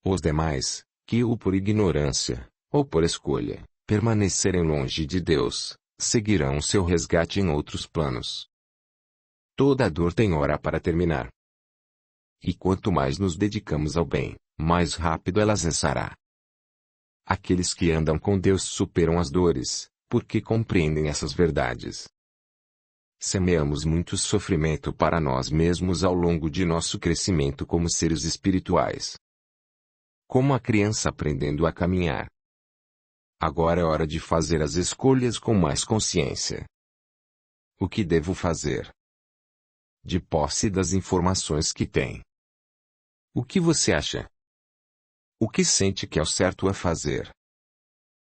Os demais, que ou por ignorância, ou por escolha, permanecerem longe de Deus, seguirão seu resgate em outros planos. Toda dor tem hora para terminar. E quanto mais nos dedicamos ao bem, mais rápido ela cessará. Aqueles que andam com Deus superam as dores, porque compreendem essas verdades. Semeamos muito sofrimento para nós mesmos ao longo de nosso crescimento como seres espirituais. Como a criança aprendendo a caminhar. Agora é hora de fazer as escolhas com mais consciência. O que devo fazer? De posse das informações que tem. O que você acha? O que sente que é o certo a fazer?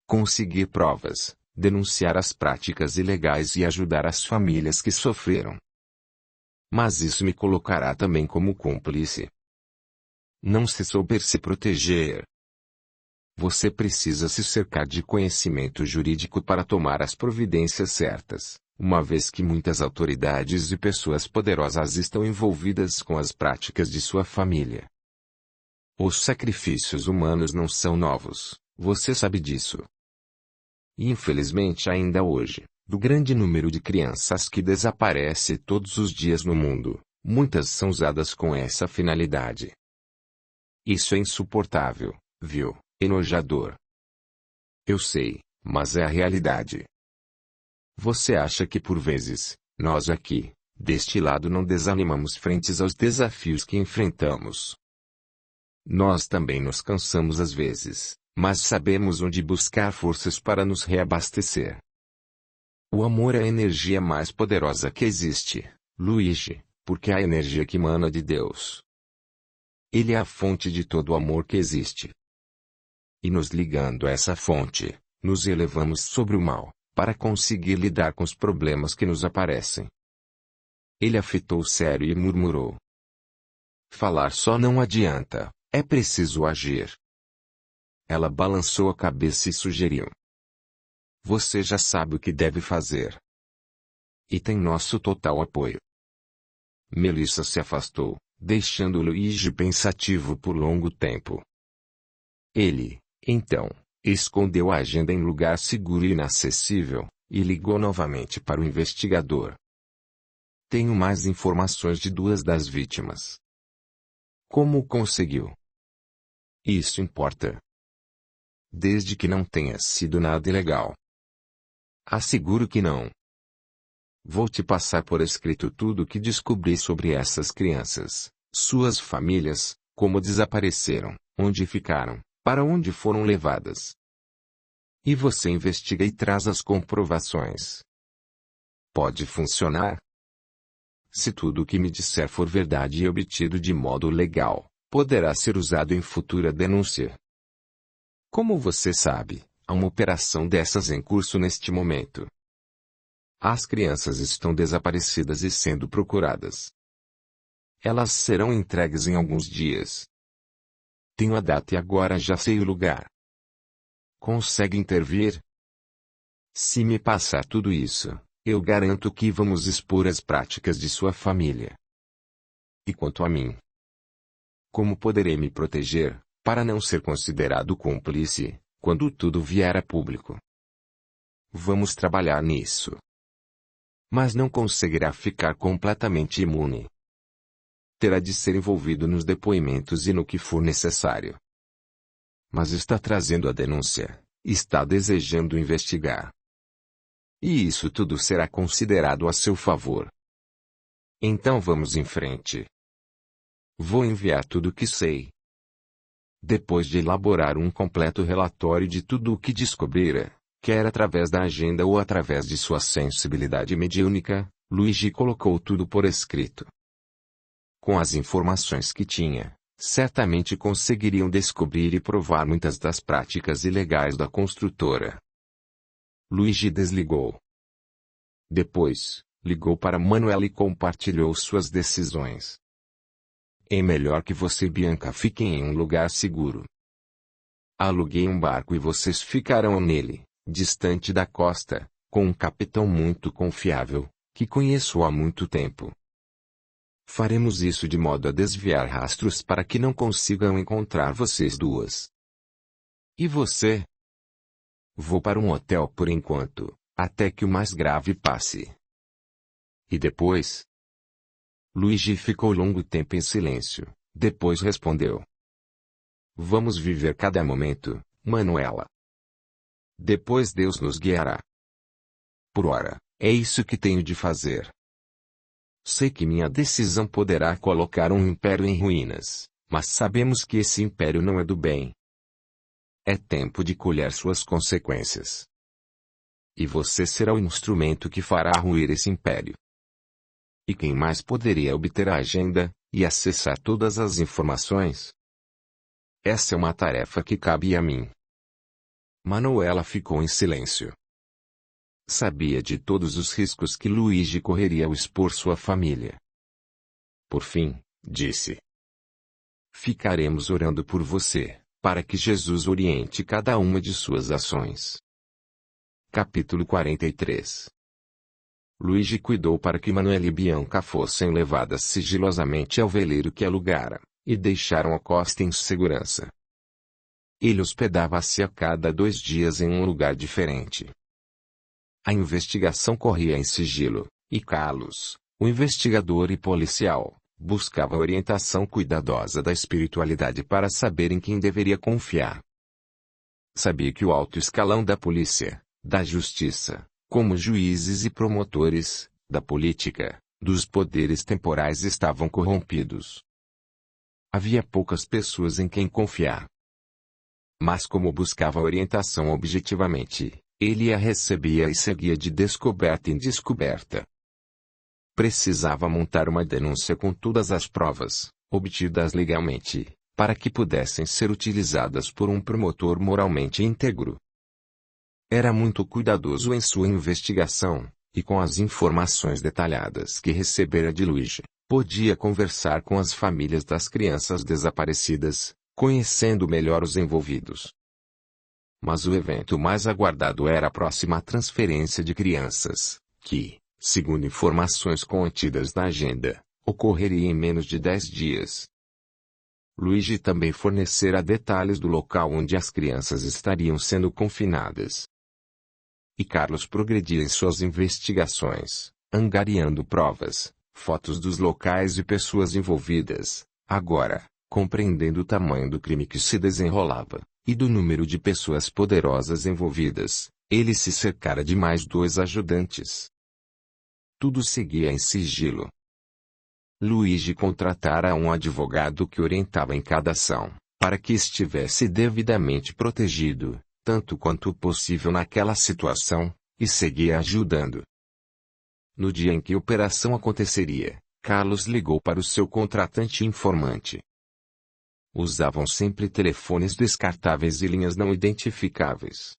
Conseguir provas, denunciar as práticas ilegais e ajudar as famílias que sofreram. Mas isso me colocará também como cúmplice. Não se souber se proteger. Você precisa se cercar de conhecimento jurídico para tomar as providências certas, uma vez que muitas autoridades e pessoas poderosas estão envolvidas com as práticas de sua família. Os sacrifícios humanos não são novos, você sabe disso. E infelizmente ainda hoje, do grande número de crianças que desaparece todos os dias no mundo, muitas são usadas com essa finalidade. Isso é insuportável, viu? Enojador. Eu sei, mas é a realidade. Você acha que por vezes, nós aqui, deste lado não desanimamos frente aos desafios que enfrentamos? Nós também nos cansamos às vezes, mas sabemos onde buscar forças para nos reabastecer. O amor é a energia mais poderosa que existe, Luigi, porque é a energia que emana de Deus. Ele é a fonte de todo o amor que existe. E nos ligando a essa fonte, nos elevamos sobre o mal, para conseguir lidar com os problemas que nos aparecem. Ele a fitou sério e murmurou. Falar só não adianta, é preciso agir. Ela balançou a cabeça e sugeriu. Você já sabe o que deve fazer. E tem nosso total apoio. Melissa se afastou, deixando Luigi pensativo por longo tempo. Ele, então, escondeu a agenda em lugar seguro e inacessível, e ligou novamente para o investigador. Tenho mais informações de duas das vítimas. Como conseguiu? Isso importa. Desde que não tenha sido nada ilegal. Asseguro que não. Vou te passar por escrito tudo o que descobri sobre essas crianças, suas famílias, como desapareceram, onde ficaram, para onde foram levadas. E você investiga e traz as comprovações. Pode funcionar? Se tudo o que me disser for verdade e obtido de modo legal, poderá ser usado em futura denúncia. Como você sabe, há uma operação dessas em curso neste momento. As crianças estão desaparecidas e sendo procuradas. Elas serão entregues em alguns dias. Tenho a data e agora já sei o lugar. Consegue intervir? Se me passar tudo isso, eu garanto que vamos expor as práticas de sua família. E quanto a mim? Como poderei me proteger, para não ser considerado cúmplice, quando tudo vier a público? Vamos trabalhar nisso. Mas não conseguirá ficar completamente imune. Terá de ser envolvido nos depoimentos e no que for necessário. Mas está trazendo a denúncia, está desejando investigar. E isso tudo será considerado a seu favor. Então vamos em frente. Vou enviar tudo o que sei. Depois de elaborar um completo relatório de tudo o que descobrira, quer através da agenda ou através de sua sensibilidade mediúnica, Luigi colocou tudo por escrito. Com as informações que tinha, certamente conseguiriam descobrir e provar muitas das práticas ilegais da construtora. Luigi desligou. Depois, ligou para Manuela e compartilhou suas decisões. É melhor que você e Bianca fiquem em um lugar seguro. Aluguei um barco e vocês ficarão nele, distante da costa, com um capitão muito confiável, que conheço há muito tempo. Faremos isso de modo a desviar rastros para que não consigam encontrar vocês duas. E você? Vou para um hotel por enquanto, até que o mais grave passe. E depois? Luigi ficou longo tempo em silêncio, depois respondeu. Vamos viver cada momento, Manuela. Depois Deus nos guiará. Por ora, é isso que tenho de fazer. Sei que minha decisão poderá colocar um império em ruínas, mas sabemos que esse império não é do bem. É tempo de colher suas consequências. E você será o instrumento que fará ruir esse império. E quem mais poderia obter a agenda, e acessar todas as informações? Essa é uma tarefa que cabe a mim. Manuela ficou em silêncio. Sabia de todos os riscos que Luigi correria ao expor sua família. Por fim, disse. Ficaremos orando por você, para que Jesus oriente cada uma de suas ações. Capítulo 43. Luigi cuidou para que Manuela e Bianca fossem levadas sigilosamente ao veleiro que alugara, e deixaram a costa em segurança. Ele hospedava-se a cada 2 dias em um lugar diferente. A investigação corria em sigilo, e Carlos, o investigador e policial, buscava a orientação cuidadosa da espiritualidade para saber em quem deveria confiar. Sabia que o alto escalão da polícia, da justiça, como juízes e promotores, da política, dos poderes temporais estavam corrompidos. Havia poucas pessoas em quem confiar. Mas como buscava orientação objetivamente, ele a recebia e seguia de descoberta em descoberta. Precisava montar uma denúncia com todas as provas, obtidas legalmente, para que pudessem ser utilizadas por um promotor moralmente íntegro. Era muito cuidadoso em sua investigação, e com as informações detalhadas que recebera de Luigi, podia conversar com as famílias das crianças desaparecidas, conhecendo melhor os envolvidos. Mas o evento mais aguardado era a próxima transferência de crianças, que, segundo informações contidas na agenda, ocorreria em menos de 10 dias. Luigi também fornecera detalhes do local onde as crianças estariam sendo confinadas. E Carlos progredia em suas investigações, angariando provas, fotos dos locais e pessoas envolvidas. Agora, compreendendo o tamanho do crime que se desenrolava, e do número de pessoas poderosas envolvidas, ele se cercara de mais 2 ajudantes. Tudo seguia em sigilo. Luigi contratara um advogado que orientava em cada ação, para que estivesse devidamente protegido, tanto quanto possível naquela situação, e seguia ajudando. No dia em que a operação aconteceria, Carlos ligou para o seu contratante informante. Usavam sempre telefones descartáveis e linhas não identificáveis.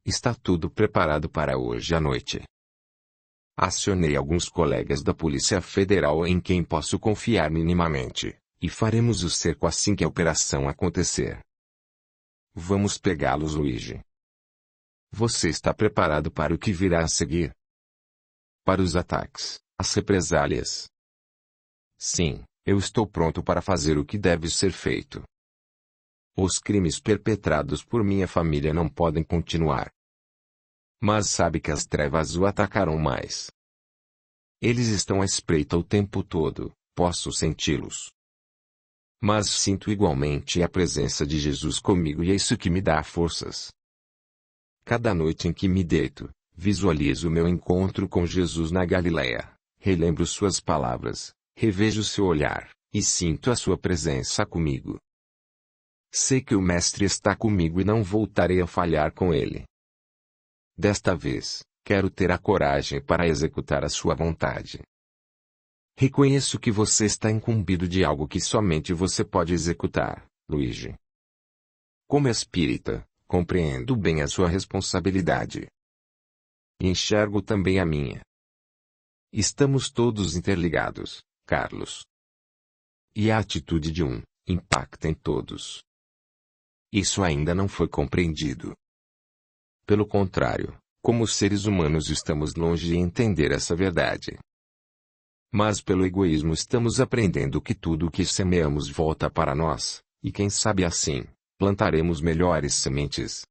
Está tudo preparado para hoje à noite. Acionei alguns colegas da Polícia Federal em quem posso confiar minimamente, e faremos o cerco assim que a operação acontecer. Vamos pegá-los, Luigi. Você está preparado para o que virá a seguir? Para os ataques, as represálias? Sim, eu estou pronto para fazer o que deve ser feito. Os crimes perpetrados por minha família não podem continuar. Mas sabe que as trevas o atacarão mais. Eles estão à espreita o tempo todo, posso senti-los. Mas sinto igualmente a presença de Jesus comigo e é isso que me dá forças. Cada noite em que me deito, visualizo meu encontro com Jesus na Galileia, relembro suas palavras, revejo seu olhar, e sinto a sua presença comigo. Sei que o Mestre está comigo e não voltarei a falhar com ele. Desta vez, quero ter a coragem para executar a sua vontade. Reconheço que você está incumbido de algo que somente você pode executar, Luigi. Como espírita, compreendo bem a sua responsabilidade. E enxergo também a minha. Estamos todos interligados, Carlos. E a atitude de um impacta em todos. Isso ainda não foi compreendido. Pelo contrário, como seres humanos estamos longe de entender essa verdade. Mas pelo egoísmo estamos aprendendo que tudo o que semeamos volta para nós, e quem sabe assim, plantaremos melhores sementes.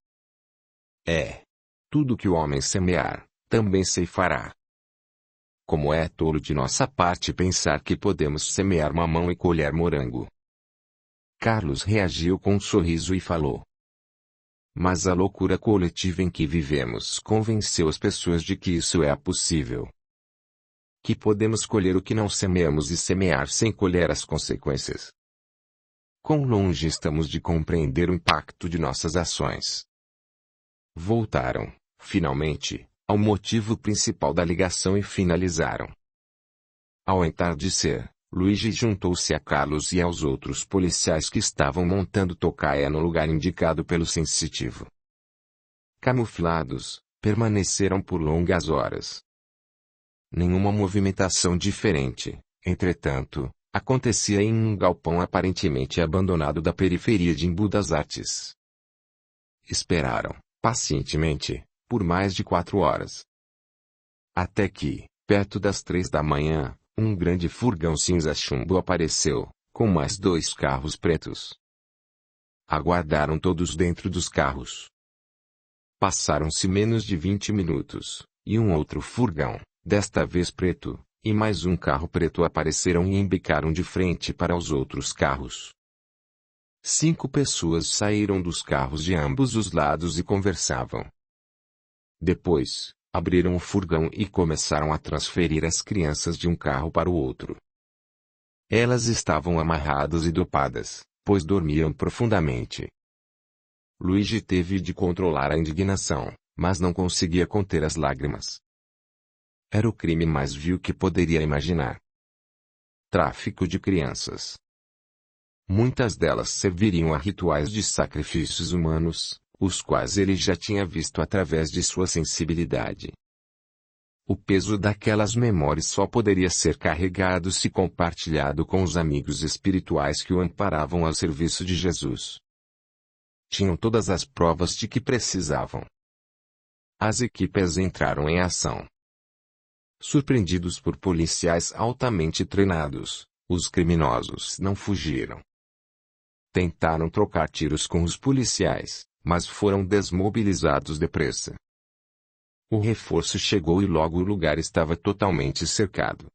Tudo que o homem semear, também ceifará. Como é tolo de nossa parte pensar que podemos semear mamão e colher morango. Carlos reagiu com um sorriso e falou. Mas a loucura coletiva em que vivemos convenceu as pessoas de que isso é possível. Que podemos colher o que não semeamos e semear sem colher as consequências. Quão longe estamos de compreender o impacto de nossas ações. Voltaram, finalmente, ao motivo principal da ligação e finalizaram. Ao entardecer, Luigi juntou-se a Carlos e aos outros policiais que estavam montando tocaia no lugar indicado pelo sensitivo. Camuflados, permaneceram por longas horas. Nenhuma movimentação diferente, entretanto, acontecia em um galpão aparentemente abandonado da periferia de Embu das Artes. Esperaram, pacientemente, por mais de 4 horas. Até que, perto das 3 da manhã, um grande furgão cinza chumbo apareceu, com mais 2 carros pretos. Aguardaram todos dentro dos carros. Passaram-se menos de 20 minutos, e um outro furgão, desta vez preto, e mais um carro preto apareceram e embicaram de frente para os outros carros. 5 pessoas saíram dos carros de ambos os lados e conversavam. Depois, abriram o furgão e começaram a transferir as crianças de um carro para o outro. Elas estavam amarradas e dopadas, pois dormiam profundamente. Luigi teve de controlar a indignação, mas não conseguia conter as lágrimas. Era o crime mais vil que poderia imaginar. Tráfico de crianças. Muitas delas serviriam a rituais de sacrifícios humanos, os quais ele já tinha visto através de sua sensibilidade. O peso daquelas memórias só poderia ser carregado se compartilhado com os amigos espirituais que o amparavam ao serviço de Jesus. Tinham todas as provas de que precisavam. As equipes entraram em ação. Surpreendidos por policiais altamente treinados, os criminosos não fugiram. Tentaram trocar tiros com os policiais, mas foram desmobilizados depressa. O reforço chegou e logo o lugar estava totalmente cercado.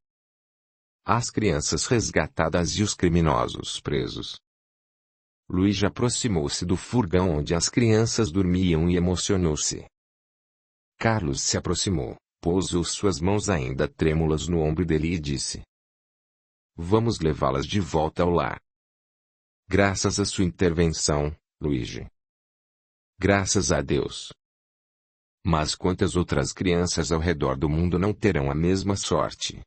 As crianças resgatadas e os criminosos presos. Luigi aproximou-se do furgão onde as crianças dormiam e emocionou-se. Carlos se aproximou, pousou suas mãos ainda trêmulas no ombro dele e disse: Vamos levá-las de volta ao lar. Graças à sua intervenção, Luigi. Graças a Deus. Mas quantas outras crianças ao redor do mundo não terão a mesma sorte?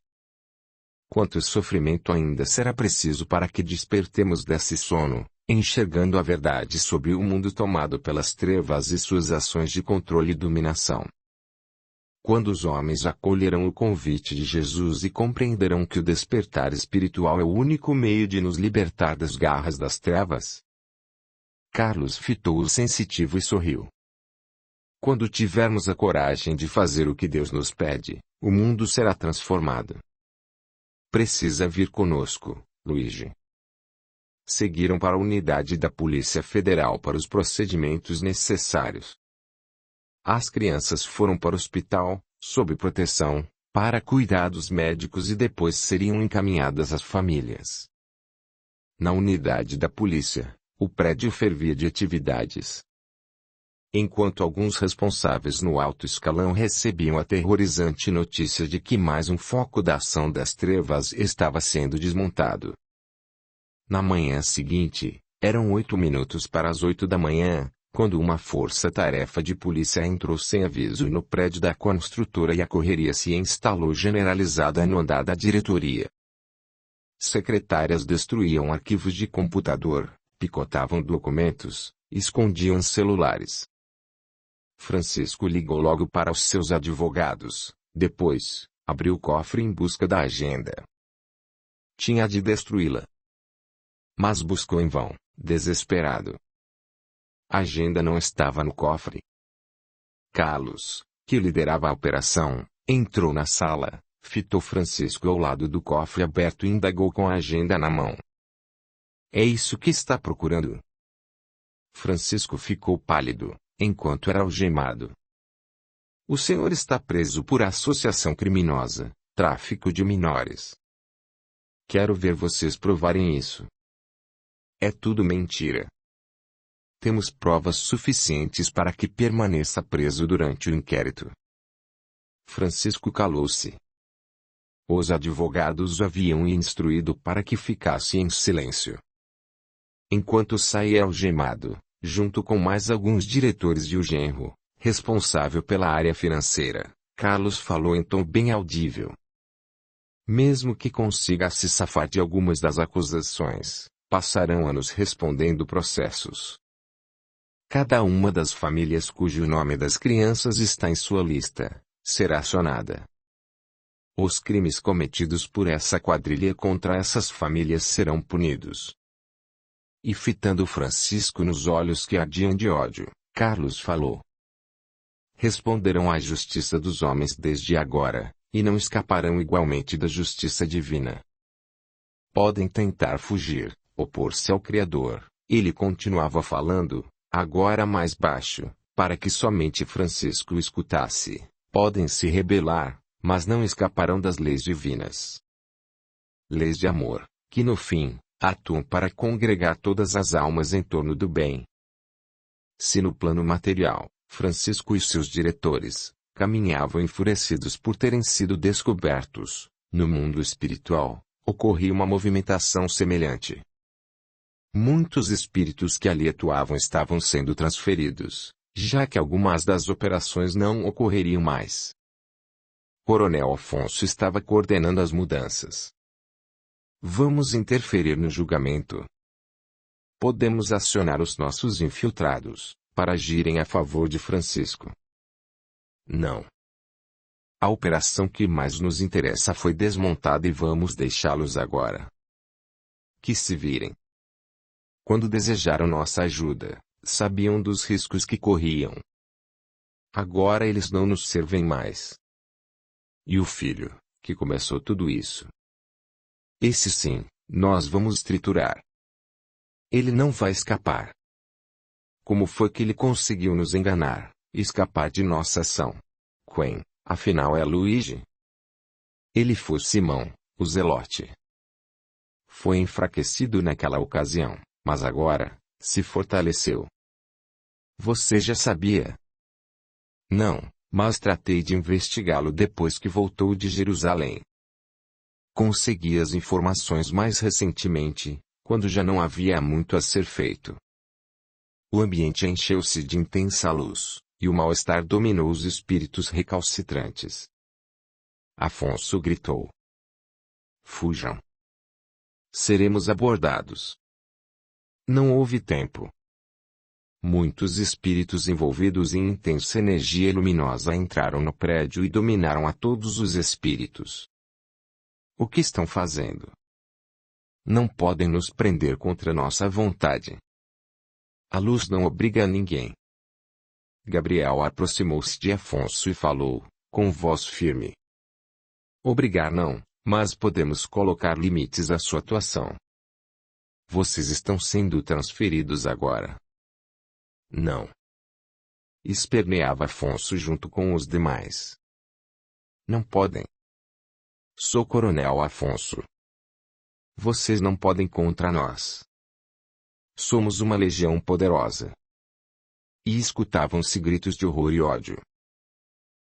Quanto sofrimento ainda será preciso para que despertemos desse sono, enxergando a verdade sobre o mundo tomado pelas trevas e suas ações de controle e dominação? Quando os homens acolherão o convite de Jesus e compreenderão que o despertar espiritual é o único meio de nos libertar das garras das trevas? Carlos fitou o sensitivo e sorriu. Quando tivermos a coragem de fazer o que Deus nos pede, o mundo será transformado. Precisa vir conosco, Luigi. Seguiram para a unidade da Polícia Federal para os procedimentos necessários. As crianças foram para o hospital, sob proteção, para cuidados médicos e depois seriam encaminhadas às famílias. Na unidade da polícia, o prédio fervia de atividades. Enquanto alguns responsáveis no alto escalão recebiam a aterrorizante notícia de que mais um foco da ação das trevas estava sendo desmontado. Na manhã seguinte, eram 8 minutos para as 8 da manhã, quando uma força-tarefa de polícia entrou sem aviso no prédio da construtora e a correria se instalou generalizada no andar da diretoria. Secretárias destruíam arquivos de computador, picotavam documentos, escondiam celulares. Francisco ligou logo para os seus advogados, depois, abriu o cofre em busca da agenda. Tinha de destruí-la. Mas buscou em vão, desesperado. A agenda não estava no cofre. Carlos, que liderava a operação, entrou na sala, fitou Francisco ao lado do cofre aberto e indagou com a agenda na mão. É isso que está procurando? Francisco ficou pálido, enquanto era algemado. O senhor está preso por associação criminosa, tráfico de menores. Quero ver vocês provarem isso. É tudo mentira. Temos provas suficientes para que permaneça preso durante o inquérito. Francisco calou-se. Os advogados o haviam instruído para que ficasse em silêncio. Enquanto saía algemado, junto com mais alguns diretores e o genro, responsável pela área financeira, Carlos falou em tom bem audível. Mesmo que consiga se safar de algumas das acusações, passarão anos respondendo processos. Cada uma das famílias cujo nome das crianças está em sua lista, será acionada. Os crimes cometidos por essa quadrilha contra essas famílias serão punidos. E fitando Francisco nos olhos que ardiam de ódio, Carlos falou. Responderão à justiça dos homens desde agora, e não escaparão igualmente da justiça divina. Podem tentar fugir, opor-se ao Criador, ele continuava falando, agora mais baixo, para que somente Francisco o escutasse. Podem se rebelar, mas não escaparão das leis divinas. Leis de amor, que no fim, atuam para congregar todas as almas em torno do bem. Se no plano material, Francisco e seus diretores caminhavam enfurecidos por terem sido descobertos, no mundo espiritual, ocorria uma movimentação semelhante. Muitos espíritos que ali atuavam estavam sendo transferidos, já que algumas das operações não ocorreriam mais. Coronel Afonso estava coordenando as mudanças. Vamos interferir no julgamento. Podemos acionar os nossos infiltrados, para agirem a favor de Francisco. Não. A operação que mais nos interessa foi desmontada e vamos deixá-los agora. Que se virem. Quando desejaram nossa ajuda, sabiam dos riscos que corriam. Agora eles não nos servem mais. E o filho, que começou tudo isso? Esse sim, nós vamos triturar. Ele não vai escapar. Como foi que ele conseguiu nos enganar, escapar de nossa ação? Quem, afinal é Luigi? Ele foi Simão, o Zelote. Foi enfraquecido naquela ocasião, mas agora, se fortaleceu. Você já sabia? Não, mas tratei de investigá-lo depois que voltou de Jerusalém. Consegui as informações mais recentemente, quando já não havia muito a ser feito. O ambiente encheu-se de intensa luz, e o mal-estar dominou os espíritos recalcitrantes. Afonso gritou. Fujam. Seremos abordados. Não houve tempo. Muitos espíritos envolvidos em intensa energia luminosa entraram no prédio e dominaram a todos os espíritos. O que estão fazendo? Não podem nos prender contra nossa vontade. A luz não obriga a ninguém. Gabriel aproximou-se de Afonso e falou, com voz firme. Obrigar não, mas podemos colocar limites à sua atuação. Vocês estão sendo transferidos agora. Não. Esperneava Afonso junto com os demais. Não podem. Sou Coronel Afonso. Vocês não podem contra nós. Somos uma legião poderosa. E escutavam-se gritos de horror e ódio.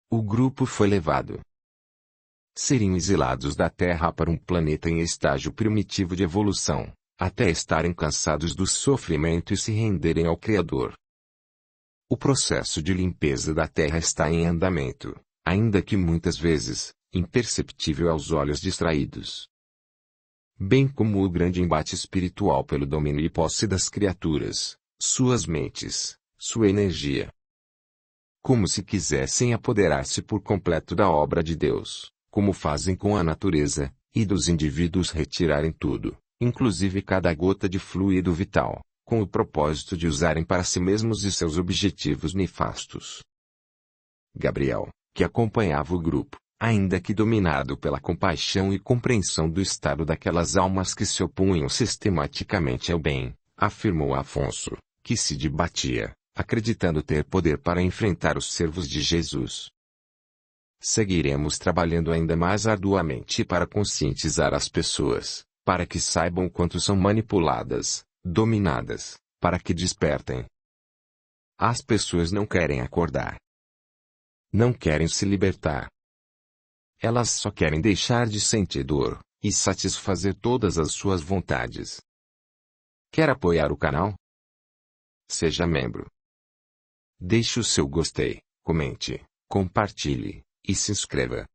O grupo foi levado. Seriam exilados da Terra para um planeta em estágio primitivo de evolução, até estarem cansados do sofrimento e se renderem ao Criador. O processo de limpeza da Terra está em andamento, ainda que muitas vezes, imperceptível aos olhos distraídos. Bem como o grande embate espiritual pelo domínio e posse das criaturas, suas mentes, sua energia. Como se quisessem apoderar-se por completo da obra de Deus, como fazem com a natureza, e dos indivíduos retirarem tudo, inclusive cada gota de fluido vital, com o propósito de usarem para si mesmos e seus objetivos nefastos. Gabriel, que acompanhava o grupo, ainda que dominado pela compaixão e compreensão do estado daquelas almas que se opunham sistematicamente ao bem, afirmou a Afonso, que se debatia, acreditando ter poder para enfrentar os servos de Jesus. Seguiremos trabalhando ainda mais arduamente para conscientizar as pessoas, para que saibam quanto são manipuladas, dominadas, para que despertem. As pessoas não querem acordar. Não querem se libertar. Elas só querem deixar de sentir dor, e satisfazer todas as suas vontades. Quer apoiar o canal? Seja membro. Deixe o seu gostei, comente, compartilhe, e se inscreva.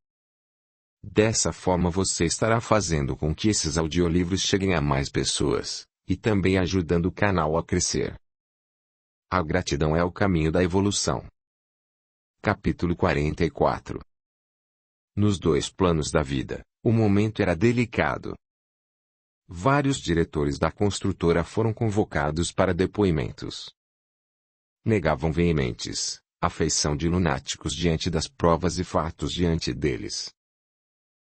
Dessa forma você estará fazendo com que esses audiolivros cheguem a mais pessoas, e também ajudando o canal a crescer. A gratidão é o caminho da evolução. Capítulo 44. Nos dois planos da vida, o momento era delicado. Vários diretores da construtora foram convocados para depoimentos. Negavam veementes, a feição de lunáticos diante das provas e fatos diante deles.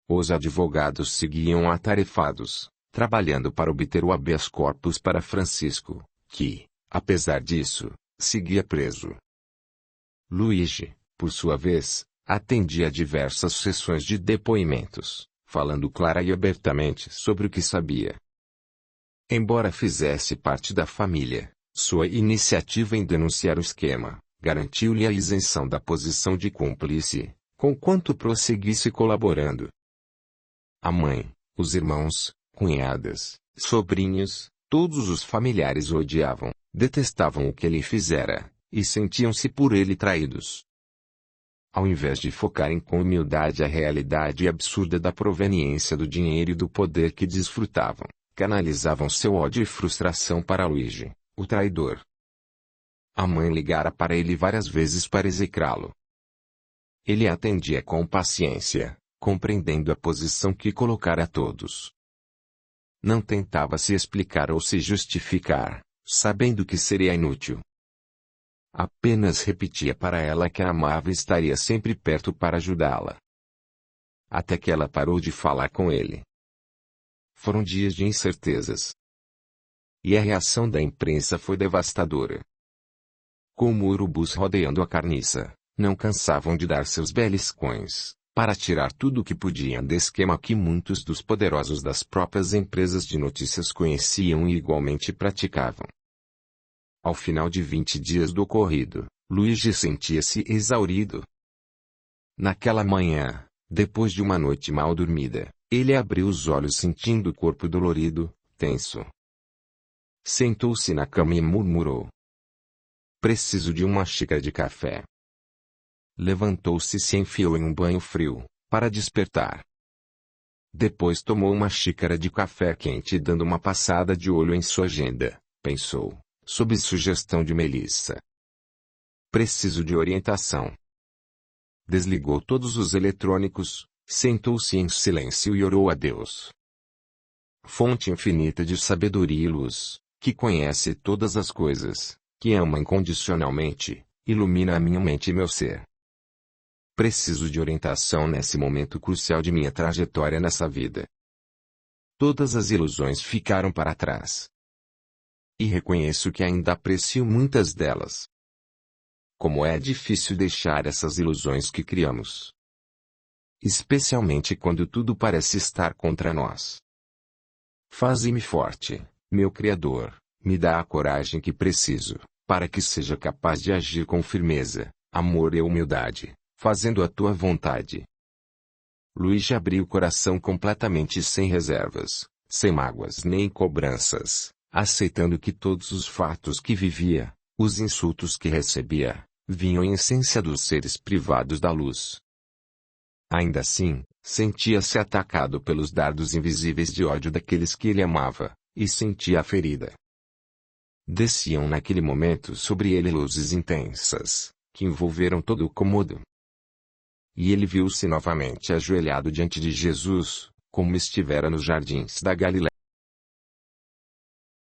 Os advogados seguiam atarefados, trabalhando para obter o habeas corpus para Francisco, que, apesar disso, seguia preso. Luigi, por sua vez, atendia a diversas sessões de depoimentos, falando clara e abertamente sobre o que sabia. Embora fizesse parte da família, sua iniciativa em denunciar o esquema garantiu-lhe a isenção da posição de cúmplice, conquanto prosseguisse colaborando. A mãe, os irmãos, cunhadas, sobrinhos, todos os familiares o odiavam, detestavam o que ele fizera, e sentiam-se por ele traídos. Ao invés de focarem com humildade a realidade absurda da proveniência do dinheiro e do poder que desfrutavam, canalizavam seu ódio e frustração para Luigi, o traidor. A mãe ligara para ele várias vezes para execrá-lo. Ele atendia com paciência, compreendendo a posição que colocara a todos. Não tentava se explicar ou se justificar, sabendo que seria inútil. Apenas repetia para ela que a amava e estaria sempre perto para ajudá-la. Até que ela parou de falar com ele. Foram dias de incertezas. E a reação da imprensa foi devastadora. Como urubus rodeando a carniça, não cansavam de dar seus beliscões, para tirar tudo o que podiam do esquema que muitos dos poderosos das próprias empresas de notícias conheciam e igualmente praticavam. Ao final de 20 dias do ocorrido, Luigi sentia-se exaurido. Naquela manhã, depois de uma noite mal dormida, ele abriu os olhos sentindo o corpo dolorido, tenso. Sentou-se na cama e murmurou: "Preciso de uma xícara de café." Levantou-se e se enfiou em um banho frio, para despertar. Depois tomou uma xícara de café quente e dando uma passada de olho em sua agenda, pensou, sob sugestão de Melissa: "Preciso de orientação." Desligou todos os eletrônicos, sentou-se em silêncio e orou a Deus. Fonte infinita de sabedoria e luz, que conhece todas as coisas, que ama incondicionalmente, ilumina a minha mente e meu ser. Preciso de orientação nesse momento crucial de minha trajetória nessa vida. Todas as ilusões ficaram para trás. E reconheço que ainda aprecio muitas delas. Como é difícil deixar essas ilusões que criamos. Especialmente quando tudo parece estar contra nós. Faze-me forte, meu Criador, me dá a coragem que preciso, para que seja capaz de agir com firmeza, amor e humildade, fazendo a tua vontade. Luigi abriu o coração completamente sem reservas, sem mágoas nem cobranças, aceitando que todos os fatos que vivia, os insultos que recebia, vinham em essência dos seres privados da luz. Ainda assim, sentia-se atacado pelos dardos invisíveis de ódio daqueles que ele amava, e sentia a ferida. Desciam naquele momento sobre ele luzes intensas, que envolveram todo o cômodo. E ele viu-se novamente ajoelhado diante de Jesus, como estivera nos jardins da Galiléia.